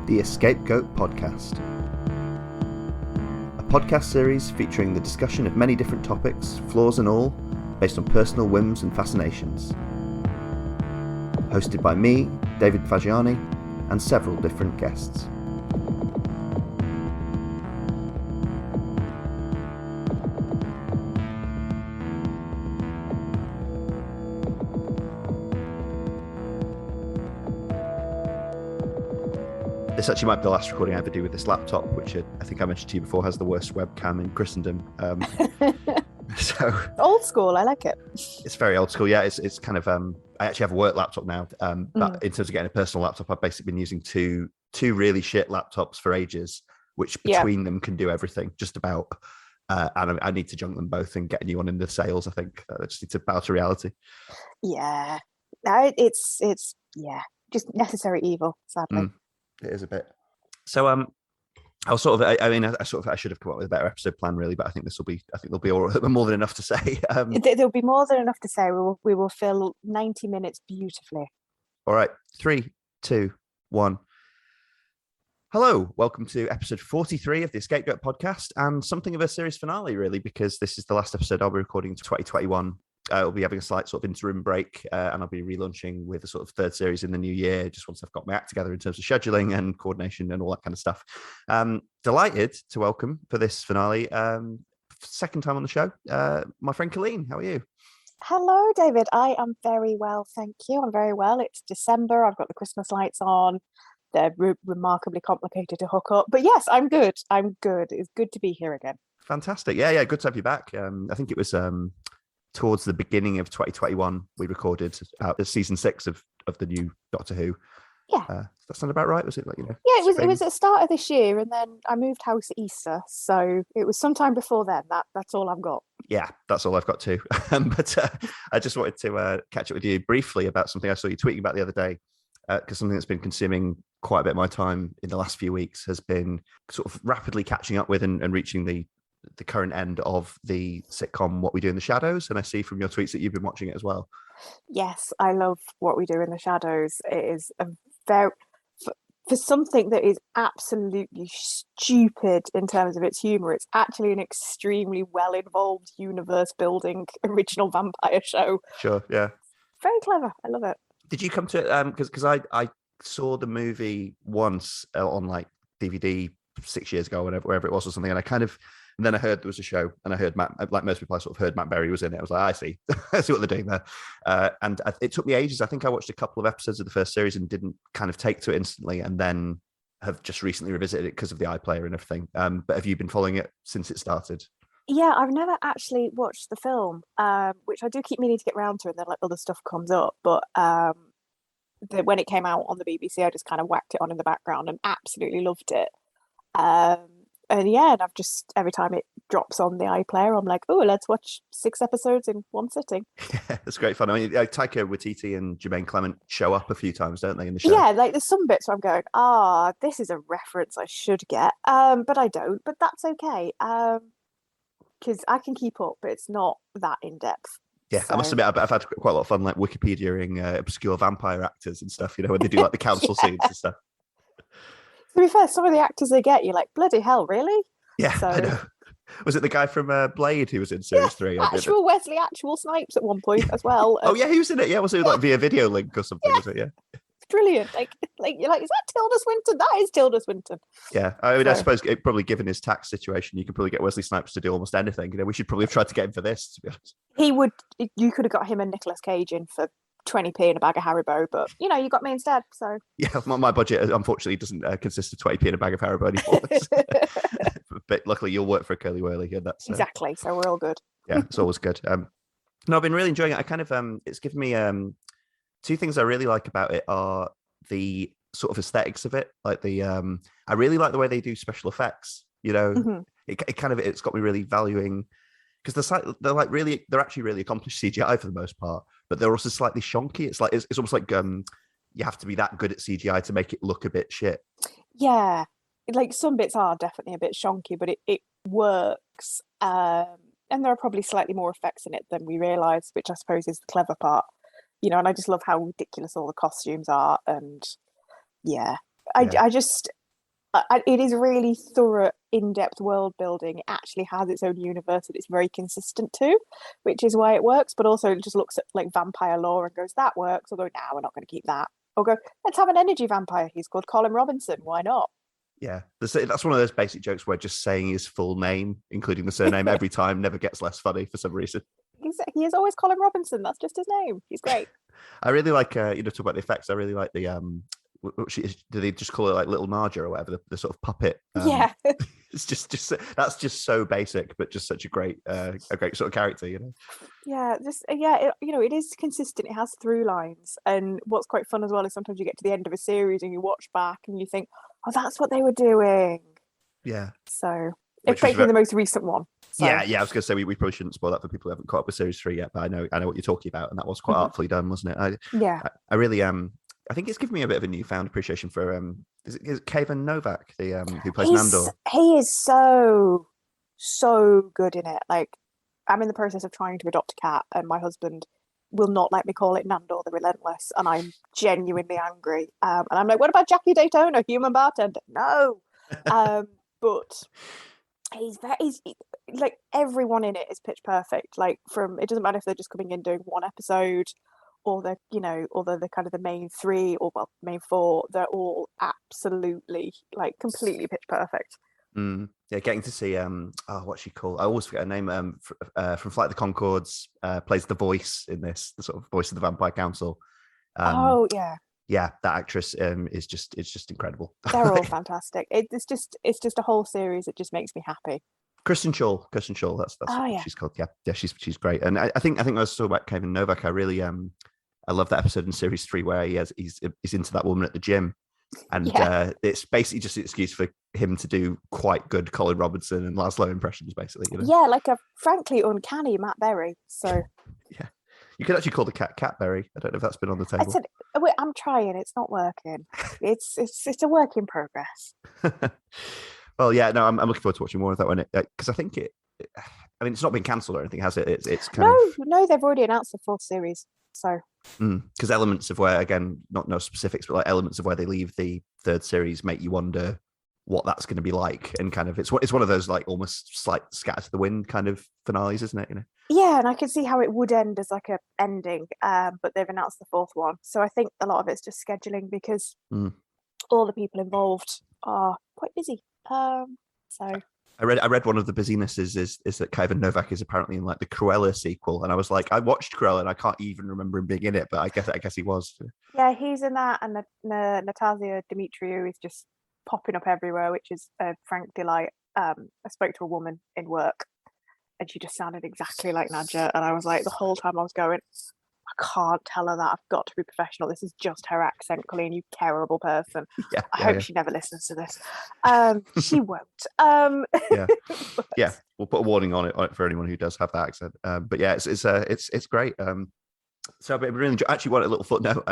the EscapeGoat podcast. A podcast series featuring the discussion of many different topics, flaws and all, based on personal whims and fascinations. Hosted by me, David Fagiani, and several different guests. This actually might be the last recording I ever do with this laptop, which I think I mentioned to you before has the worst webcam in Christendom. So old school, I like it. It's very old school. Yeah, it's kind of I actually have a work laptop now, but in terms of getting a personal laptop, I've basically been using two really shit laptops for ages, which between them can do everything just about. And I need to junk them both and get a new one in the sales. I think I just need to bow to reality. Yeah, it's just necessary evil, sadly. It is a bit. So I should have come up with a better episode plan, really, but I think there'll be more than enough to say. There'll be more than enough to say. We will fill 90 minutes beautifully. All right, 3, 2, 1. Hello, welcome to episode 43 of the EscapeGoat podcast, and something of a series finale, really, because this is the last episode I'll be recording in 2021. I'll be having a slight sort of interim break, and I'll be relaunching with a sort of third series in the new year, just once I've got my act together in terms of scheduling and coordination and all that kind of stuff. Delighted to welcome for this finale, second time on the show, my friend Colleen. How are you? Hello, David. I am very well, thank you. I'm very well. It's December. I've got the Christmas lights on. They're remarkably complicated to hook up. But yes, I'm good. It's good to be here again. Fantastic. Yeah, good to have you back. I think it was towards the beginning of 2021, we recorded season 6 of the new Doctor Who. Yeah. Does that sound about right? Was it Yeah, it was at the start of this year, and then I moved house at Easter, so it was sometime before then. That's all I've got. Yeah, that's all I've got too. But I just wanted to catch up with you briefly about something I saw you tweeting about the other day, because something that's been consuming quite a bit of my time in the last few weeks has been sort of rapidly catching up with and reaching the current end of the sitcom What We Do in the Shadows, and I see from your tweets that you've been watching it as well. Yes, I love What We Do in the Shadows. It is a very for something that is absolutely stupid in terms of its humor. It's actually an extremely well involved universe building original vampire show. Sure, yeah, very clever. I love it. Did you come to it because I saw the movie once on like DVD 6 years ago, wherever it was or something, and then I heard there was a show, and I heard Matt, like most people, I sort of heard Matt Berry was in it. I was like, I see what they're doing there. And it took me ages. I think I watched a couple of episodes of the first series and didn't kind of take to it instantly, and then have just recently revisited it because of the iPlayer and everything. But have you been following it since it started? Yeah, I've never actually watched the film, which I do keep meaning to get round to, and then like other stuff comes up. But when it came out on the BBC, I just kind of whacked it on in the background and absolutely loved it. And I've just, every time it drops on the iPlayer, I'm like, oh, let's watch 6 episodes in one sitting. Yeah, it's great fun. I mean, Taika Waititi and Jermaine Clement show up a few times, don't they, in the show? Yeah, like there's some bits where I'm going, this is a reference I should get, but I don't. But that's okay, because I can keep up, but it's not that in depth. Yeah, so. I must admit, I've had quite a lot of fun, like Wikipediaing obscure vampire actors and stuff. When they do like the council scenes and stuff. To be fair, some of the actors they get, you're like, bloody hell, really? Yeah, I know. Was it the guy from Blade who was in series 3? Wesley Snipes at one point as well. Oh yeah, he was in it. Yeah, was it like via video link or something? Was it? Yeah. It's brilliant. Like you're like, is that Tilda Swinton? That is Tilda Swinton. Yeah, I mean, I suppose probably given his tax situation, you could probably get Wesley Snipes to do almost anything. We should probably have tried to get him for this, to be honest. He would. You could have got him and Nicolas Cage in for 20p in a bag of Haribo, but you got me instead. So yeah, my budget unfortunately doesn't consist of 20p in a bag of Haribo anymore. But luckily you'll work for a Curly Whirly, and that's exactly. So we're all good. Yeah, it's always good. No, I've been really enjoying it. I kind of it's given me 2 things I really like about it are the sort of aesthetics of it. Like I really like the way they do special effects. Mm-hmm. It's got me really valuing, because they're actually really accomplished CGI for the most part, but they're also slightly shonky. It's almost like you have to be that good at CGI to make it look a bit shit. Yeah, like some bits are definitely a bit shonky, but it works. And there are probably slightly more effects in it than we realise, which I suppose is the clever part. And I just love how ridiculous all the costumes are, and yeah, I just it is really thorough, in-depth world building. It actually has its own universe that it's very consistent to, which is why it works. But also, it just looks at like vampire lore and goes, "That works." Or go, "Nah, we're not going to keep that." Or go, "Let's have an energy vampire. He's called Colin Robinson. Why not?" Yeah, that's one of those basic jokes where just saying his full name, including the surname, every time never gets less funny for some reason. He is always Colin Robinson. That's just his name. He's great. I really like, talk about the effects. I really like the do they just call it like Little Marja or whatever, the sort of puppet? Yeah. It's just that's just so basic, but just such a great sort of character, Yeah, it is consistent. It has through lines, and what's quite fun as well is sometimes you get to the end of a series and you watch back and you think, "Oh, that's what they were doing." Yeah. So, especially the most recent one. So. Yeah. I was going to say we probably shouldn't spoil that for people who haven't caught up with series 3 yet, but I know what you're talking about, and that was quite artfully done, wasn't it? I really I think it's given me a bit of a newfound appreciation for is it Kevin Novak, the who plays Nandor? He is so good in it. Like, I'm in the process of trying to adopt a cat, and my husband will not let me call it Nandor the Relentless, and I'm genuinely angry. And I'm like, "What about Jackie Daytona, human bartender?" No. But he's like, everyone in it is pitch perfect. Like, it doesn't matter if they're just coming in doing one episode, or they're kind of the main three, or main four. They're all absolutely, like, completely pitch perfect. Yeah, getting to see what's she called? I always forget her name. From Flight of the Conchords, plays the voice in this, the sort of voice of the Vampire Council. Yeah, that actress is just incredible. They're all fantastic. It's just a whole series that just makes me happy. Kristen Schaal. That's what she's called. Yeah, she's great. And I think I was talking about Kevin Novak. I really I love that episode in series 3 where he's into that woman at the gym, and it's basically just an excuse for him to do quite good Colin Robinson and Laszlo impressions, basically. Yeah, like a frankly uncanny Matt Berry. So yeah, you could actually call the cat Catberry. I don't know if that's been on the table. I said, wait, I'm trying. It's not working. It's a work in progress. Well, yeah, no, I'm looking forward to watching more of that one, because I think it's not been cancelled or anything, has it? It's kind of... No, they've already announced the 4th series. So because elements of where, again, not no specifics, but like elements of where they leave the 3rd series make you wonder what that's going to be like, and kind of it's one of those like almost slight scatter to the wind kind of finales, isn't it? Yeah, and I could see how it would end as like a ending, but they've announced the 4th one, so I think a lot of it's just scheduling, because all the people involved are quite busy. So I read one of the busynesses is that Kevin Novak is apparently in like the Cruella sequel, and I was like, I watched Cruella and I can't even remember him being in it, but I guess he was. Yeah, he's in that, and Natasha Dimitriou is just popping up everywhere, which is a frank delight. I spoke to a woman in work, and she just sounded exactly like Nadja, and I was like, the whole time I was going, I can't tell her that. I've got to be professional. This is just her accent, Colleen, you terrible person. I hope she never listens to this. She won't. Yeah, we'll put a warning on it for anyone who does have that accent. But yeah, it's great. So I really actually want a little footnote.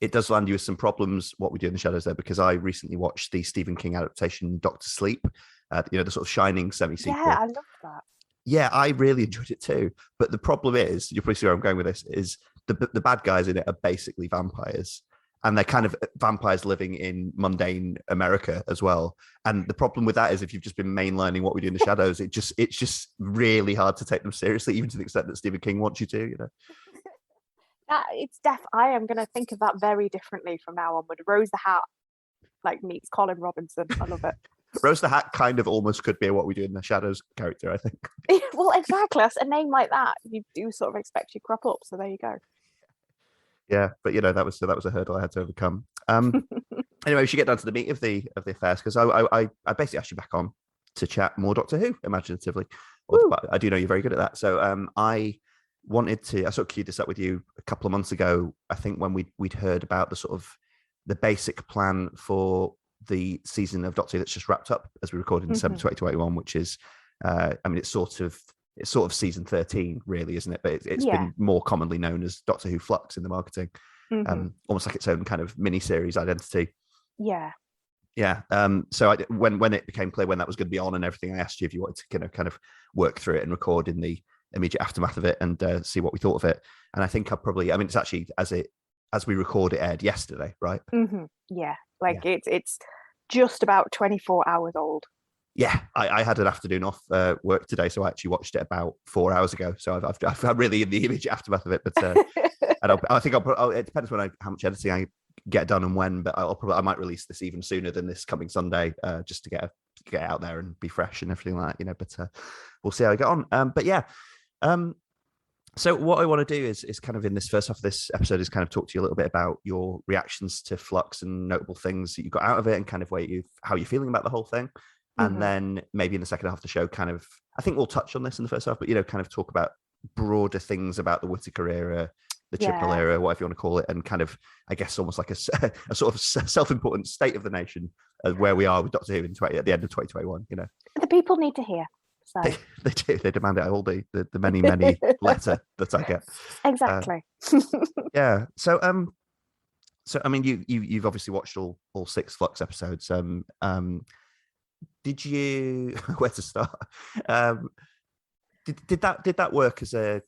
It does land you with some problems, what we do in the shadows there, because I recently watched the Stephen King adaptation, Doctor Sleep, the sort of Shining semi-sequel. Yeah, I love that. Yeah, I really enjoyed it too. But the problem is, you'll probably see where I'm going with this, is the bad guys in it are basically vampires. And they're kind of vampires living in mundane America as well. And the problem with that is, if you've just been mainlining what we do in the shadows, it's just really hard to take them seriously, even to the extent that Stephen King wants you to, I am going to think of that very differently from now onward. Rose the Hat meets Colin Robinson. I love it. Rose the Hat kind of almost could be a what we do in the shadows character, I think. Well, exactly. A name like that, you do sort of expect you crop up. So there you go. Yeah, but that was a hurdle I had to overcome. Anyway, we should get down to the meat of the affairs, because I basically asked you back on to chat more Doctor Who, imaginatively. But I do know you're very good at that. So I sort of queued this up with you a couple of months ago, I think, when we'd heard about the sort of the basic plan for the season of Doctor Who that's just wrapped up as we recorded in December 2021, which is, it's sort of season 13, really, isn't it? But it's been more commonly known as Doctor Who Flux in the marketing, almost like its own kind of mini-series identity. Yeah. Yeah. So when it became clear when that was going to be on and everything, I asked you if you wanted to kind of work through it and record in the immediate aftermath of it and see what we thought of it. And I think it's actually, as it as we record it, aired yesterday, right? Yeah, it's just about 24 hours old. Yeah, I had an afternoon off work today, so I actually watched it about 4 hours ago. So I'm really in the immediate aftermath of it. But I think it depends how much editing I get done and when. But I might release this even sooner than this coming Sunday, just to get out there and be fresh and everything like that, But we'll see how I get on. But yeah. So what I want to do is kind of in this first half of this episode is kind of talk to you a little bit about your reactions to Flux and notable things that you got out of it and kind of how you're feeling about the whole thing. And then maybe in the second half of the show, kind of, I think we'll touch on this in the first half, but, kind of talk about broader things about the Whittaker era, the Chibnall era, whatever you want to call it, and kind of, I guess, almost like a sort of self-important state of the nation where we are with Doctor Who at the end of 2021, The people need to hear. So. They do. They demand it. I will be the many letter that I get. Exactly. Yeah. So I mean, you've obviously watched all 6 Flux episodes. Did you? Where to start? Did that work as a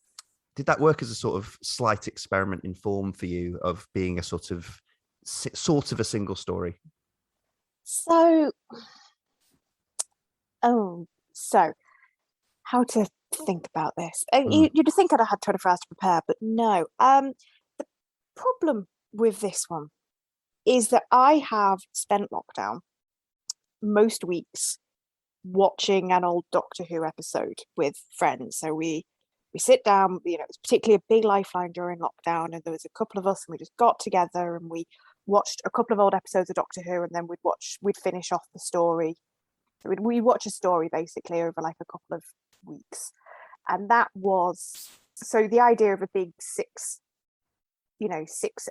sort of slight experiment in form for you of being a sort of a single story? So how to think about this? You'd think I'd have had 24 hours to prepare, but no. The problem with this one is that I have spent lockdown most weeks watching an old Doctor Who episode with friends. So we sit down, it was particularly a big lifeline during lockdown, and there was a couple of us and we just got together and we watched a couple of old episodes of Doctor Who, and then we'd finish off the story. So we'd watch a story basically over like a couple of weeks. And that was, so the idea of a big 6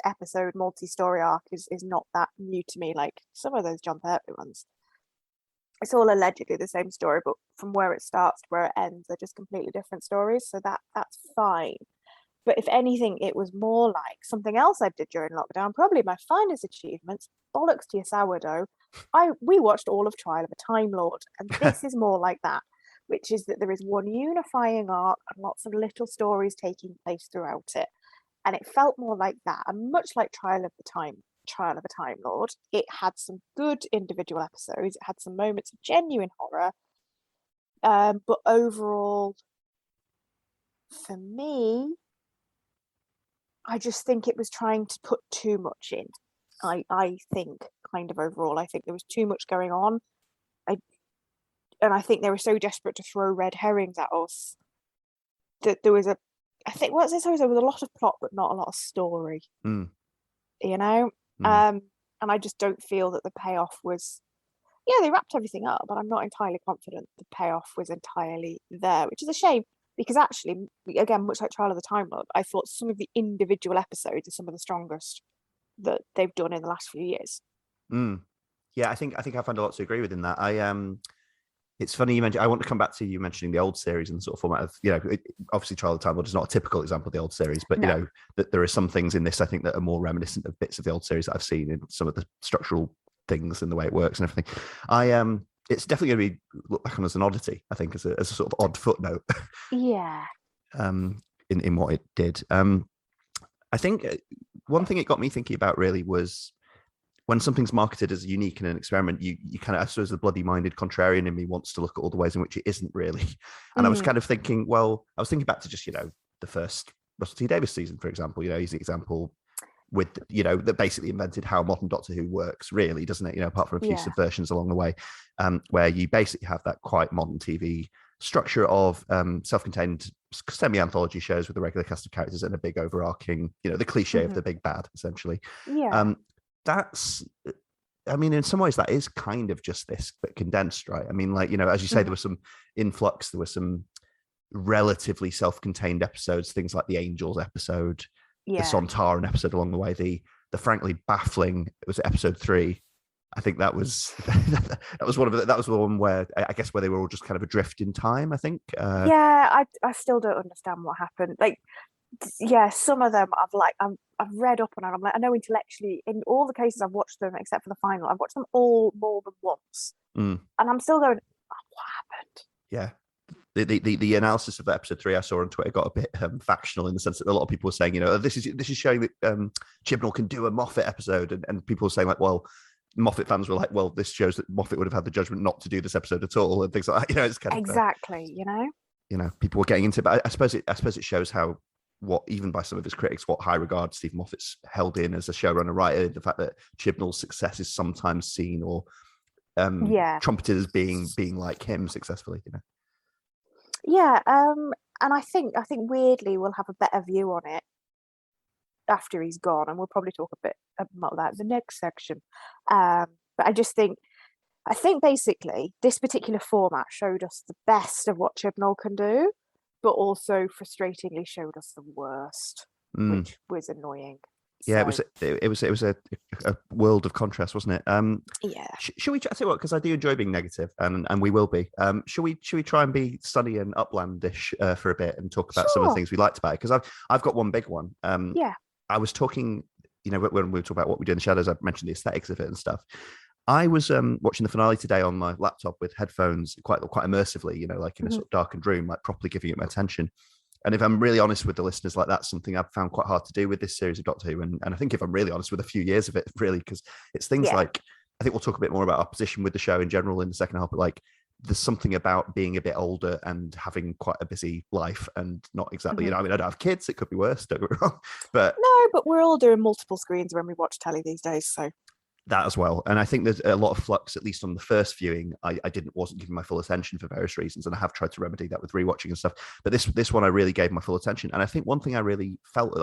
episode multi-story arc is not that new to me, like some of those John Pertwee ones. It's all allegedly the same story, but from where it starts to where it ends, they're just completely different stories. So that's fine. But if anything, it was more like something else I did during lockdown. Probably my finest achievements, bollocks to your sourdough. We watched all of Trial of a Time Lord, and this is more like that, which is that there is one unifying arc and lots of little stories taking place throughout it. And it felt more like that. And much like Trial of a Time Lord, it had some good individual episodes. It had some moments of genuine horror. But overall, for me, I just think it was trying to put too much in. I think kind of overall, I think there was too much going on. And I think they were so desperate to throw red herrings at us that there was there was a lot of plot, but not a lot of story. And I just don't feel that the payoff was, they wrapped everything up, but I'm not entirely confident the payoff was entirely there, which is a shame, because actually, again, much like Trial of the Time Lord, I thought some of the individual episodes are some of the strongest that they've done in the last few years. Yeah, I think I find a lot to agree with in that. It's funny you mentioned. I want to come back to you mentioning the old series and the sort of format of, obviously Trial of the Time Lord is not a typical example of the old series, but No. That there are some things in this I think that are more reminiscent of bits of the old series that I've seen in some of the structural things and the way it works and everything. It's definitely going to be looked back on as an oddity, I think, as a sort of odd footnote. Yeah. In what it did. I think one thing it got me thinking about really was when something's marketed as unique and an experiment, you kind of, I suppose the bloody-minded contrarian in me wants to look at all the ways in which it isn't really. And I was kind of thinking, I was thinking back to just, the first Russell T Davies season, for example. He's an example with, that basically invented how modern Doctor Who works, really, doesn't it? Apart from a few subversions along the way, where you basically have that quite modern TV structure of self-contained semi-anthology shows with a regular cast of characters and a big overarching, the cliche of the big bad, essentially. That's, I mean, in some ways that is kind of just this, but condensed, right? I mean, like, as you say, there was some influx, there were some relatively self-contained episodes, things like the Angels episode, the Sontaran episode along the way, the frankly baffling, it was episode 3. I think that was that was the one where I guess where they were all just kind of adrift in time, I think. I still don't understand what happened. Like, some of them I've read up on, and I'm like, I know intellectually in all the cases I've watched them except for the final, I've watched them all more than once, and I'm still going, what happened? Yeah, the analysis of episode 3 I saw on Twitter got a bit factional in the sense that a lot of people were saying, this is showing that Chibnall can do a Moffat episode, and people were saying like, well, Moffat fans were like, well, this shows that Moffat would have had the judgment not to do this episode at all, and things like that. It's kind of exactly. People were getting into it, but I suppose it shows how, what even by some of his critics, what high regard Steve Moffat's held in as a showrunner writer. The fact that Chibnall's success is sometimes seen or trumpeted as being like him successfully. Yeah, and I think weirdly we'll have a better view on it after he's gone, and we'll probably talk a bit about that in the next section. But I think basically this particular format showed us the best of what Chibnall can do, but also frustratingly showed us the worst, which was annoying. Yeah, it was a world of contrast, wasn't it? Yeah. Should we? I tell you what, because I do enjoy being negative, and we will be. Should we try and be sunny and uplandish for a bit and talk about some of the things we liked about it? Because I've got one big one. I was talking, when we were talking about what we do in the shadows, I mentioned the aesthetics of it and stuff. I was watching the finale today on my laptop with headphones, quite immersively, like in a sort of darkened room, like properly giving it my attention. And if I'm really honest with the listeners, like that's something I've found quite hard to do with this series of Doctor Who. And I think if I'm really honest with a few years of it, really, because it's things like, I think we'll talk a bit more about our position with the show in general in the second half, but like there's something about being a bit older and having quite a busy life and not exactly, I don't have kids, it could be worse, don't get me wrong. But no, but we're all doing multiple screens when we watch telly these days, so. That as well. And I think there's a lot of flux, at least on the first viewing, I wasn't giving my full attention for various reasons. And I have tried to remedy that with rewatching and stuff. But this one I really gave my full attention. And I think one thing I really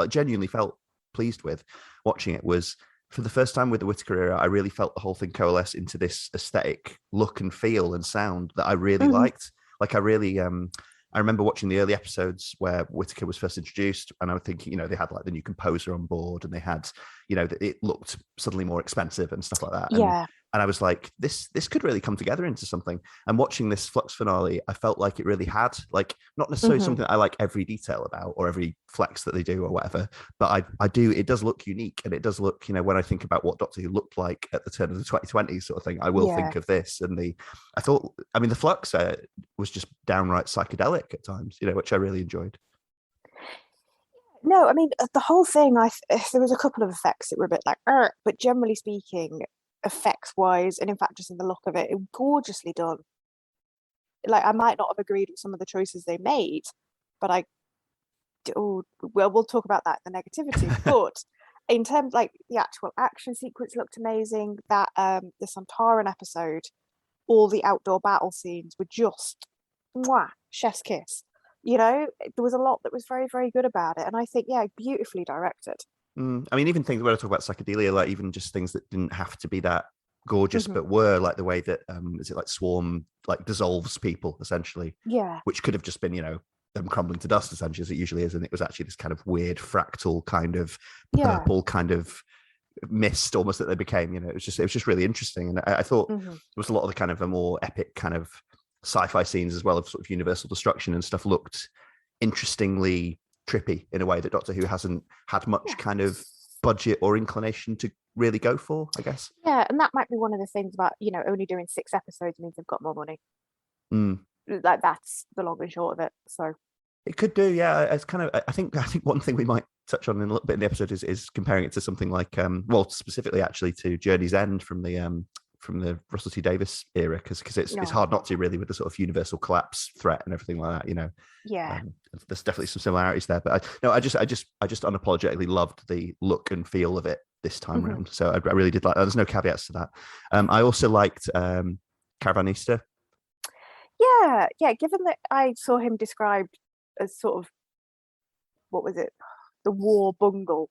genuinely felt pleased with watching it was, for the first time with the Whittaker era, I really felt the whole thing coalesce into this aesthetic look and feel and sound that I really liked. Like I remember watching the early episodes where Whittaker was first introduced, and I was thinking, they had like the new composer on board, and they had, it looked suddenly more expensive and stuff like that. And I was like, this could really come together into something. And watching this Flux finale, I felt like it really had, like, not necessarily something I like every detail about or every flex that they do or whatever, but I do, it does look unique, and it does look, when I think about what Doctor Who looked like at the turn of the 2020s sort of thing, I will think of this. And the Flux was just downright psychedelic at times, which I really enjoyed. No, I mean, the whole thing, there was a couple of effects that were a bit like, but generally speaking, effects-wise, and in fact, just in the look of it, gorgeously done. Like, I might not have agreed with some of the choices they made, but we'll talk about that in the negativity. But in terms, like, the actual action sequence looked amazing. That the Santaran episode, all the outdoor battle scenes were just chef's kiss. There was a lot that was very, very good about it, and I think beautifully directed. I mean, even things when I talk about psychedelia, like even just things that didn't have to be that gorgeous, but were, like the way that is it like Swarm like dissolves people essentially, which could have just been them crumbling to dust essentially, as it usually is, and it was actually this kind of weird fractal kind of purple kind of mist almost that they became. It was just really interesting, and I thought there was a lot of the kind of a more epic kind of sci-fi scenes as well of sort of universal destruction and stuff looked interestingly trippy in a way that Doctor Who hasn't had much kind of budget or inclination to really go for, I guess. Yeah, and that might be one of the things about, only doing 6 episodes means they've got more money. Like, that's the long and short of it. So it could do, yeah. It's kind of, I think one thing we might touch on in a little bit in the episode is comparing it to something like, specifically actually to Journey's End from the Russell T Davies era, because it's hard not to, really, with the sort of universal collapse threat and everything like that. There's definitely some similarities there, but I just unapologetically loved the look and feel of it this time around. So I really did like. There's no caveats to that. I also liked Caravanista. Yeah. Given that I saw him described as sort of, what was it, the war bungle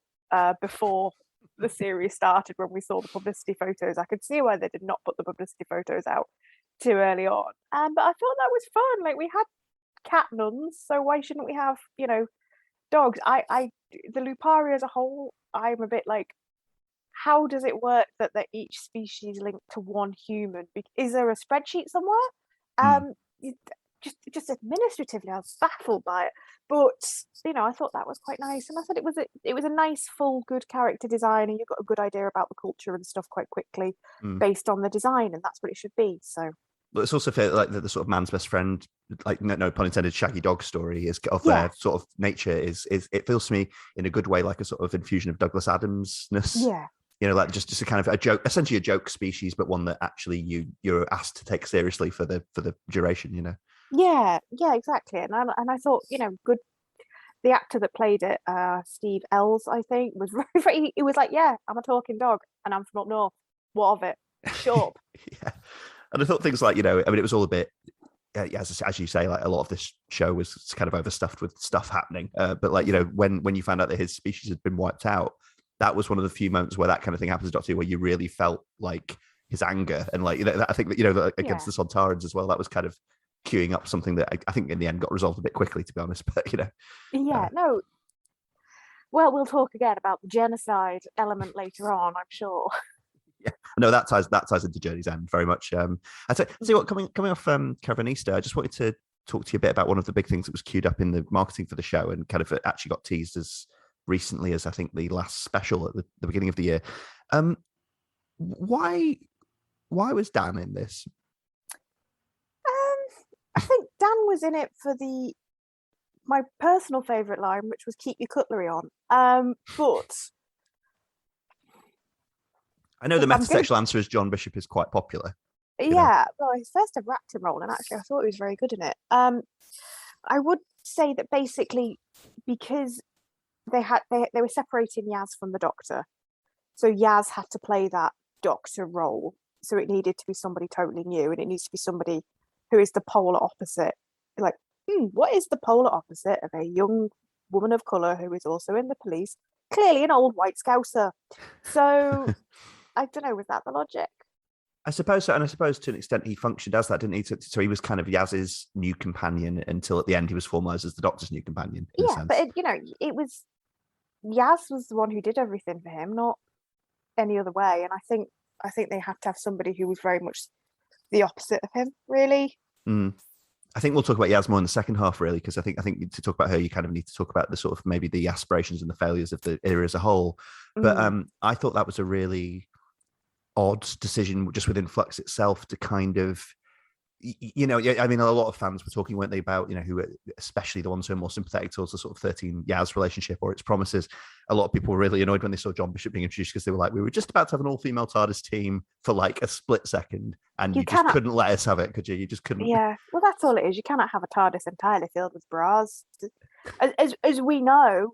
before the series started, when we saw the publicity photos, I could see why they did not put the publicity photos out too early on. But I thought that was fun. Like, we had cat nuns, so why shouldn't we have, dogs? The Lupari as a whole, I'm a bit like, how does it work that they're each species linked to one human? Is there a spreadsheet somewhere? Just administratively, I was baffled by it. But I thought that was quite nice, and I thought it was a nice, full, good character design, and you got a good idea about the culture and stuff quite quickly based on the design, and that's what it should be. So But it's also fair, like the sort of man's best friend, like no pun intended, shaggy dog story is of Yeah. their sort of nature is it feels to me in a good way like a sort of infusion of Douglas Adams-ness. Yeah. You know, like just a kind of a joke, essentially a joke species, but one that actually you're asked to take seriously for the duration. You know. Yeah, exactly. And I thought, good. The actor that played it, Steve Ells, I think, was very. He was like, "Yeah, I'm a talking dog, and I'm from up north. What of it? Shut up." Yeah, and I thought things like, I mean, it was all a bit. As you say, like a lot of this show was kind of overstuffed with stuff happening. But like, when you found out that his species had been wiped out, that was one of the few moments where that kind of thing happens, Doctor, where you really felt like his anger and like, I think that, against the Sontarans as well, that was kind of queuing up something that I think in the end got resolved a bit quickly, to be honest. But no. Well, we'll talk again about the genocide element later on, I'm sure. Yeah, no, that ties into Journey's End very much. I see what coming off Caravan Easter, I just wanted to talk to you a bit about one of the big things that was queued up in the marketing for the show and kind of actually got teased as recently as I think the last special at the beginning of the year. Why was Dan in this? I think Dan was in it for my personal favourite line, which was "Keep your cutlery on." But I know the metatextual answer is John Bishop is quite popular. Yeah, well, his first ever acting role, and actually, I thought he was very good in it. I would say that basically because they were separating Yaz from the Doctor, so Yaz had to play that Doctor role. So it needed to be somebody totally new, and it needs to be somebody who is the polar opposite. Like, what is the polar opposite of a young woman of colour who is also in the police? Clearly an old white scouser. So I don't know, was that the logic? I suppose so, and I suppose to an extent he functioned as that, didn't he? So he was kind of Yaz's new companion until at the end he was formalised as the Doctor's new companion. Yeah, but it was Yaz was the one who did everything for him, not any other way. And I think they had to have somebody who was very much the opposite of him, really. I think we'll talk about Yaz more in the second half, really, because I think to talk about her, you kind of need to talk about the sort of maybe the aspirations and the failures of the era as a whole. But I thought that was a really odd decision just within Flux itself to kind of, I mean, a lot of fans were talking, weren't they, about, who, especially the ones who are more sympathetic towards the sort of 13 Yaz relationship or its promises. A lot of people were really annoyed when they saw John Bishop being introduced because they were like, we were just about to have an all-female TARDIS team for like a split second and you just couldn't let us have it, could you? You just couldn't. Yeah, well, that's all it is. You cannot have a TARDIS entirely filled with bras. As we know,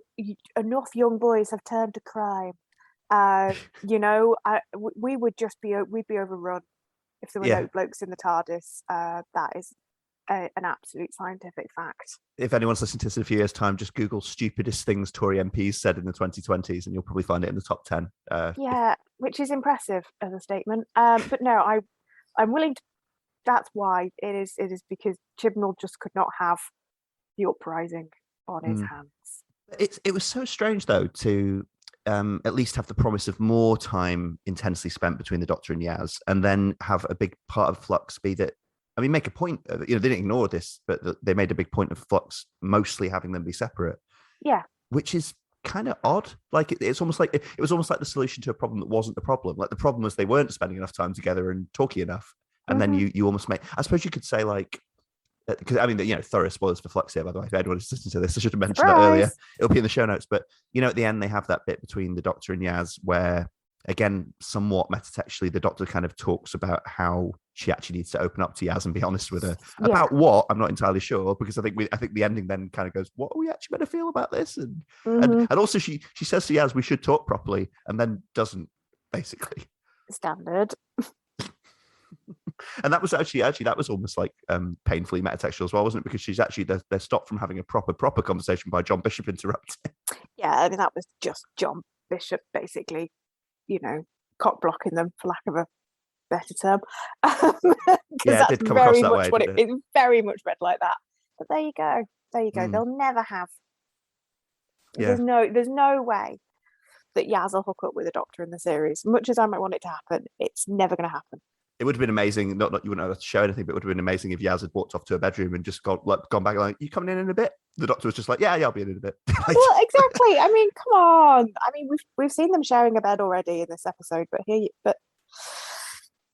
enough young boys have turned to crime. We would we'd be overrun if there were no blokes in the TARDIS. That is an absolute scientific fact. If anyone's listening to this in a few years' time, just Google stupidest things Tory MPs said in the 2020s and you'll probably find it in the top 10. Which is impressive as a statement. But no, I'm willing to. That's why it is because Chibnall just could not have the uprising on his hands. It was so strange though to at least have the promise of more time intensely spent between the Doctor and Yaz, and then have a big part of Flux be that, I mean, make a point of, they didn't ignore this, but they made a big point of Flux mostly having them be separate. Yeah. Which is kind of odd. Like it's almost like it was almost like the solution to a problem that wasn't the problem. Like the problem was they weren't spending enough time together and talking enough. And then you almost make, I suppose you could say like, because I mean, thorough spoilers for Flux here, by the way. If anyone is listening to this, I should have mentioned that earlier. It'll be in the show notes. But, at the end, they have that bit between the Doctor and Yaz where, again, somewhat metatextually, the Doctor kind of talks about how she actually needs to open up to Yaz and be honest with her. About what? I'm not entirely sure, because I think the ending then kind of goes, what are we actually meant to feel about this? And also she says to Yaz, we should talk properly, and then doesn't, basically. Standard. And that was actually that was almost like painfully metatextual as well, wasn't it? Because she's actually they're stopped from having a proper conversation by John Bishop interrupting. Yeah, I mean that was just John Bishop basically, cock blocking them, for lack of a better term. It did come across that way. It's very much read like that. But there you go. They'll never have. Yeah. There's no way that Yaz will hook up with a Doctor in the series. Much as I might want it to happen, it's never going to happen. It would have been amazing. Not you wouldn't have to show anything, but it would have been amazing if Yaz had walked off to her bedroom and just gone back like, "You coming in a bit?" The Doctor was just like, "Yeah, I'll be in a bit." Well, exactly. I mean, come on. I mean, we've seen them sharing a bed already in this episode, but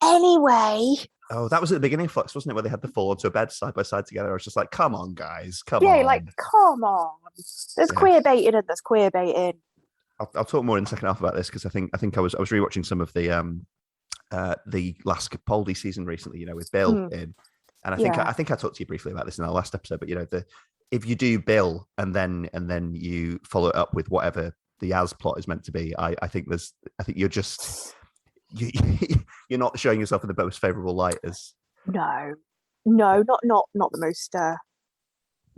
anyway, Oh, that was at the beginning of Flux, wasn't it? Where they had to fall onto a bed side by side together. I was just like, come on, guys, come Yeah, like on. come on. There's Yeah. queer baiting and there's queer baiting. I'll talk more in the second half about this because I was rewatching some of the last Capaldi season recently, with Bill in, and I think I talked to you briefly about this in our last episode, but if you do Bill and then you follow it up with whatever the As plot is meant to be, I think you're just you're not showing yourself in the most favorable light as No, not the most.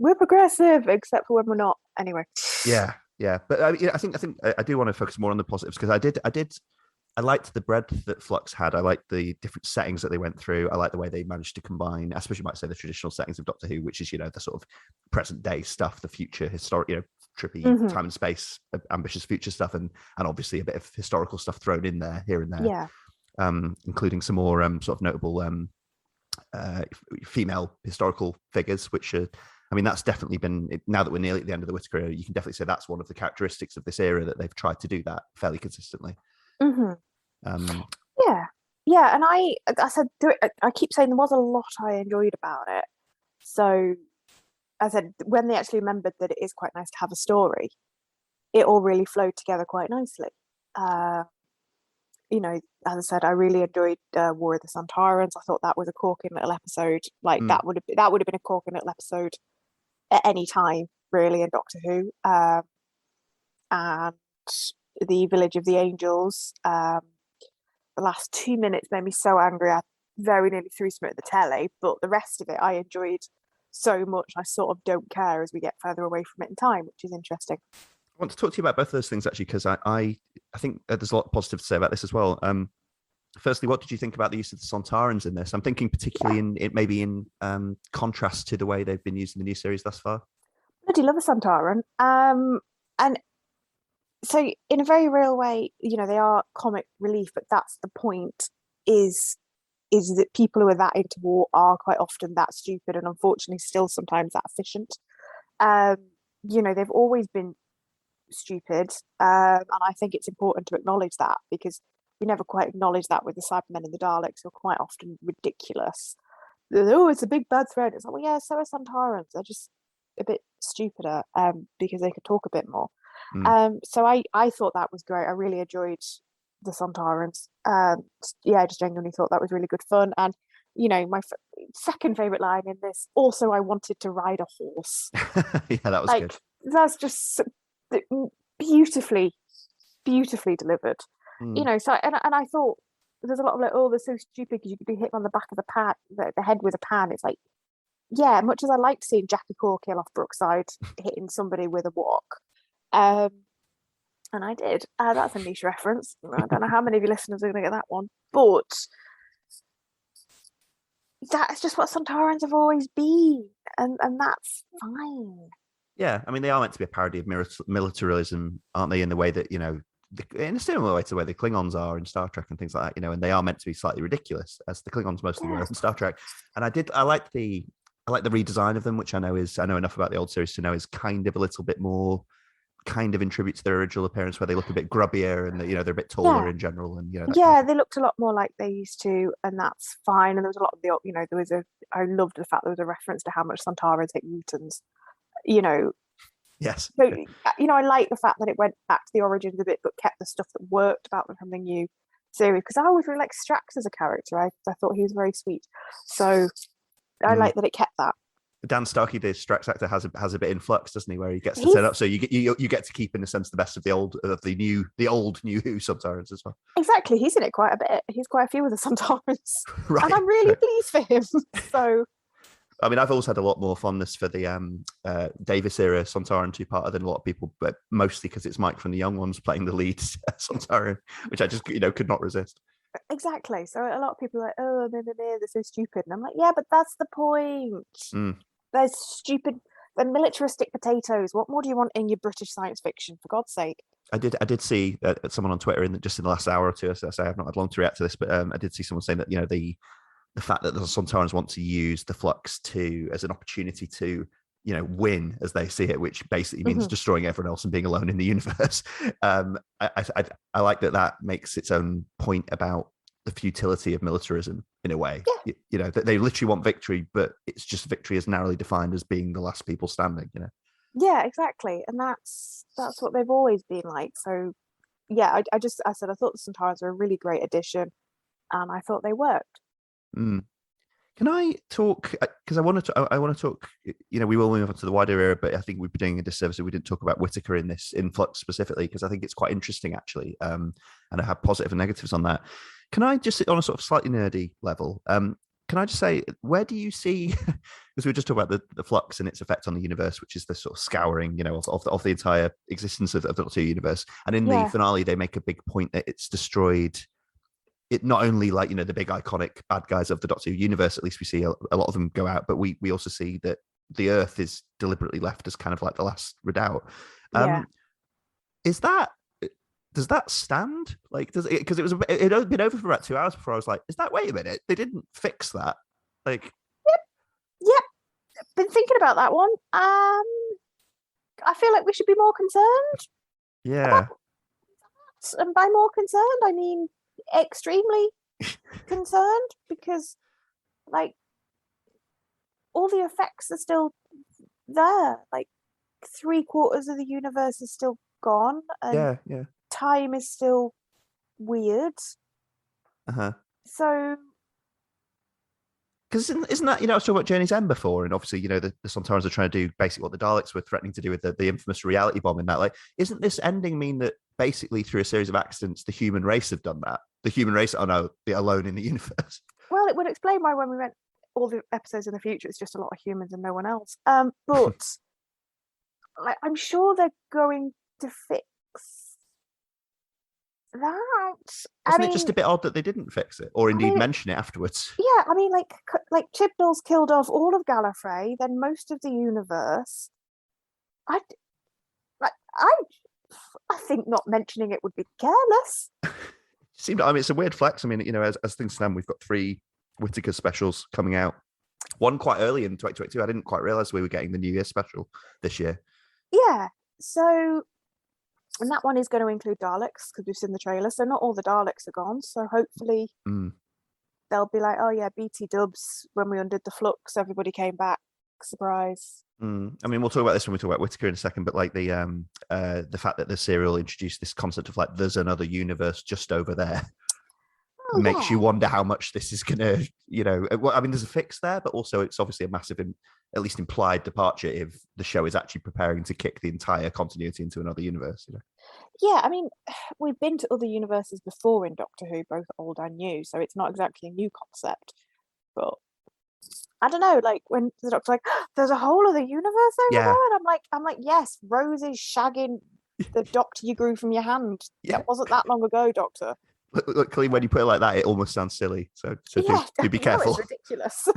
We're progressive, except for when we're not. Anyway. Yeah, but I think I do want to focus more on the positives because I liked the breadth that Flux had. I liked the different settings that they went through. I like the way they managed to combine, I suppose you might say, the traditional settings of Doctor Who, which is the sort of present day stuff, the future historic, trippy time and space, ambitious future stuff, and obviously a bit of historical stuff thrown in there here and there. Yeah. Including some more sort of notable female historical figures, which are. I mean, that's definitely been, now that we're nearly at the end of the Whittaker era, you can definitely say that's one of the characteristics of this era, that they've tried to do that fairly consistently. Yeah. And I said, I keep saying there was a lot I enjoyed about it. So I said, when they actually remembered that it is quite nice to have a story, it all really flowed together quite nicely. As I said, I really enjoyed War of the Santarans. I thought that was a corking little episode. Like that would have been a corking little episode at any time, really, in Doctor Who. And the Village of the Angels. The last 2 minutes made me so angry. I very nearly threw something at the telly, but the rest of it I enjoyed so much. I sort of don't care as we get further away from it in time, which is interesting. I want to talk to you about both of those things actually, because I think there's a lot positive to say about this as well. Firstly, what did you think about the use of the Sontarans in this? I'm thinking particularly in contrast to the way they've been used in the new series thus far. I do love a Sontaran. And so in a very real way, they are comic relief, but that's the point, is that people who are that into war are quite often that stupid and unfortunately still sometimes that efficient. They've always been stupid. And I think it's important to acknowledge that, because we never quite acknowledge that with the Cybermen and the Daleks, who are quite often ridiculous. Oh, it's a big bad threat. It's like, well, yeah, so are Sontarans. They're just a bit stupider because they could talk a bit more. So I thought that was great. I really enjoyed the Sontarans. I just genuinely thought that was really good fun. And my second favorite line in this, also, I wanted to ride a horse. Yeah, that was good. That's just beautifully delivered. So and I thought there's a lot of like, oh, they're so stupid because you could be hit on the back of the head with a pan. It's like, yeah, much as I liked seeing Jackie Corkill off Brookside hitting somebody with a walk, and I did. That's a niche reference. I don't know how many of your listeners are going to get that one, but that's just what Sontarans have always been, and that's fine. Yeah, I mean, they are meant to be a parody of militarism, aren't they? In the way that in a similar way to the way the Klingons are in Star Trek and things like that, and they are meant to be slightly ridiculous, as the Klingons mostly were in Star Trek. And I like the redesign of them, which I know enough about the old series to know is kind of a little bit more kind of in tribute to their original appearance, where they look a bit grubbier and they're a bit taller in general, and they looked a lot more like they used to, and that's fine. And there was a lot of I loved the fact there was a reference to how much Sontarans hate mutants. Yes. So, I like the fact that it went back to the origins a bit, but kept the stuff that worked about them from the new series. Because I always really liked Strax as a character. I thought he was very sweet. So I like that it kept that. Dan Starkey, the Strax actor, has a bit in Flux, doesn't he? Where he gets to turn up, so you get to keep, in a sense, the best of the old New Who Sontarans as well. Exactly, he's in it quite a bit. He's quite a few of the Sontarans, right? And I'm really pleased for him. So. I mean, I've always had a lot more fondness for the Davis era Sontaran two-parter than a lot of people, but mostly because it's Mike from the Young Ones playing the lead Sontaran, which I just could not resist. Exactly. So a lot of people are like, oh, they're so stupid, and I'm like, yeah, but that's the point. They're stupid. They're militaristic potatoes. What more do you want in your British science fiction, for God's sake? I did see someone on Twitter just in the last hour or two. So I have not had long to react to this, but I did see someone saying that the fact that the Sontarans want to use the Flux as an opportunity to, win, as they see it, which basically means destroying everyone else and being alone in the universe. I like that makes its own point about the futility of militarism in a way. Yeah. You know, that they literally want victory, but it's just victory as narrowly defined as being the last people standing, you know. Yeah, exactly. And that's what they've always been like. So yeah, I said I thought the Centaurs were a really great addition, and I thought they worked. Mm. Can I talk? Because I want to talk. You know, we will move on to the wider era, but I think we'd be doing a disservice if we didn't talk about Whittaker in this in Flux specifically, because I think it's quite interesting actually, and I have positive and negatives on that. Can I just, on a sort of slightly nerdy level, can I just say, where do you see? Because we were just talking about the Flux and its effect on the universe, which is the sort of scouring, you know, of the entire existence of the Doctor Who universe. And in the finale, they make a big point that it's destroyed. It not only, like, you know, the big iconic bad guys of the Doctor Who universe, at least we see a lot of them go out, but we also see that the Earth is deliberately left as kind of like the last redoubt. Is that, does that stand? Like, does it, because it had been over for about 2 hours before I was like, wait a minute, they didn't fix that. Like, yep. Been thinking about that one. I feel like we should be more concerned. Yeah. And by more concerned, I mean extremely concerned, because like all the effects are still there. Like 3/4 of the universe is still gone, and yeah. time is still weird. So, because isn't that, you know, I was talking about Journey's End before, and obviously, you know, the Sontarans are trying to do basically what the Daleks were threatening to do with the infamous reality bomb in that. Like, isn't this ending mean that basically through a series of accidents, the human race have done that? The human race are now alone in the universe. Well, it would explain why when we went all the episodes in the future, it's just a lot of humans and no one else. But like, I'm sure they're going to fix that. Wasn't it just a bit odd that they didn't fix it, or indeed mention it afterwards? Yeah, I mean, like Chibnall's killed off all of Gallifrey, then most of the universe. I think not mentioning it would be careless. I mean, it's a weird flex. I mean, you know, as things stand, we've got 3 Whittaker specials coming out. One quite early in 2022. I didn't quite realize we were getting the New Year special this year. Yeah. So, and that one is going to include Daleks, because we've seen the trailer. So not all the Daleks are gone. So hopefully they'll be like, oh yeah, BT dubs, when we undid the Flux, everybody came back. Surprise. I mean, we'll talk about this when we talk about Whittaker in a second, but like the fact that the serial introduced this concept of like, there's another universe just over there. Makes you wonder how much this is going to, you know, I mean, there's a fix there, but also it's obviously a massive, at least implied departure if the show is actually preparing to kick the entire continuity into another universe, you know? Yeah, I mean, we've been to other universes before in Doctor Who, both old and new, so it's not exactly a new concept. But I don't know, like when the Doctor's like, there's a whole other universe over there, and I'm like, yes, Rose is shagging the Doctor you grew from your hand. Yeah, it wasn't that long ago, Doctor. Look, Colleen, when you put it like that, it almost sounds silly. So do be careful. It's ridiculous.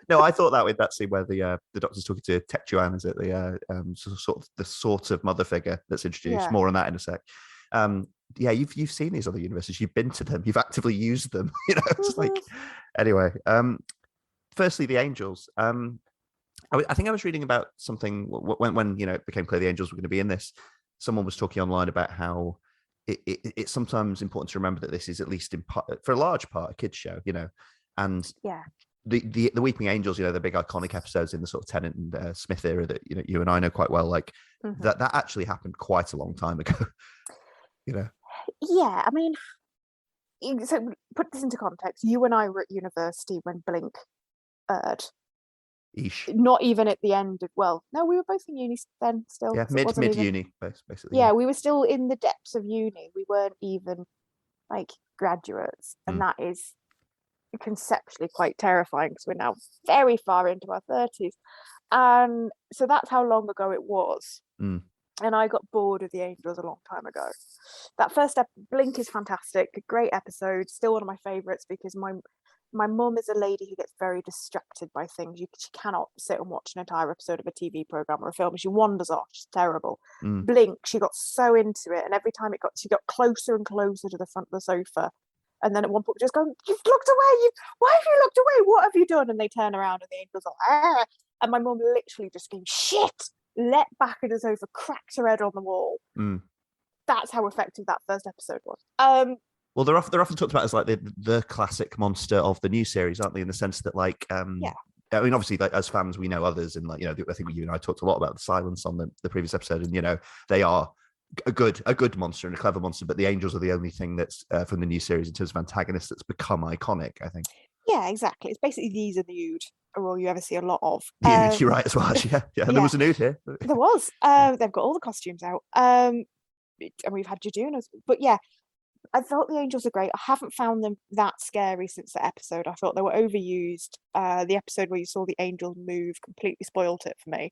No, I thought that with that scene where the Doctor's talking to Tech-Chuan, is it the sort of mother figure that's introduced? Yeah. More on that in a sec. Yeah, you've seen these other universes, you've been to them, you've actively used them. You know, it's like anyway. Firstly, the Angels. I think I was reading about something when you know it became clear the Angels were going to be in this. Someone was talking online about how it's sometimes important to remember that this is, at least in part, for a large part, a kids show, you know, and the Weeping Angels, you know, the big iconic episodes in the sort of Tennant and Smith era that, you know, you and I know quite well, like that actually happened quite a long time ago. You know. Yeah, I mean, so put this into context. You and I were at university when Blink aired. Eesh. Not even at the end of, well, no, we were both in uni then still. Yeah, mid uni, basically. Yeah, we were still in the depths of uni. We weren't even like graduates, and that is conceptually quite terrifying because we're now very far into our 30s, and so that's how long ago it was. And I got bored of the Angels a long time ago. That first Blink is fantastic, a great episode, still one of my favorites, because my mum is a lady who gets very distracted by things. She cannot sit and watch an entire episode of a TV program or a film. She wanders off. She's terrible. Blink, she got so into it, and every time she got closer and closer to the front of the sofa, and then at one point just going, "You've looked away. Why have you looked away? What have you done?" And they turn around, and the Angels are ah! And my mum literally just came, "Shit!" Leapt back at the sofa, cracked her head on the wall. That's how effective that first episode was. Well, they're often talked about as like the classic monster of the new series, aren't they? In the sense that like Yeah. I mean, obviously, like as fans, we know others, and like I think you and I talked a lot about the silence on the previous episode, and they are a good monster and a clever monster, but the angels are the only thing that's from the new series in terms of antagonists that's become iconic, I think. Yeah, exactly. It's basically these and the Ood are all you ever see a lot of. You're right as well. Yeah. There Yeah, was an Ood here. there was. They've got all the costumes out. And we've had Jadunas, but yeah, I thought the angels are great. I haven't found them that scary since the episode. I thought they were overused. The episode where you saw the angels move completely spoiled it for me.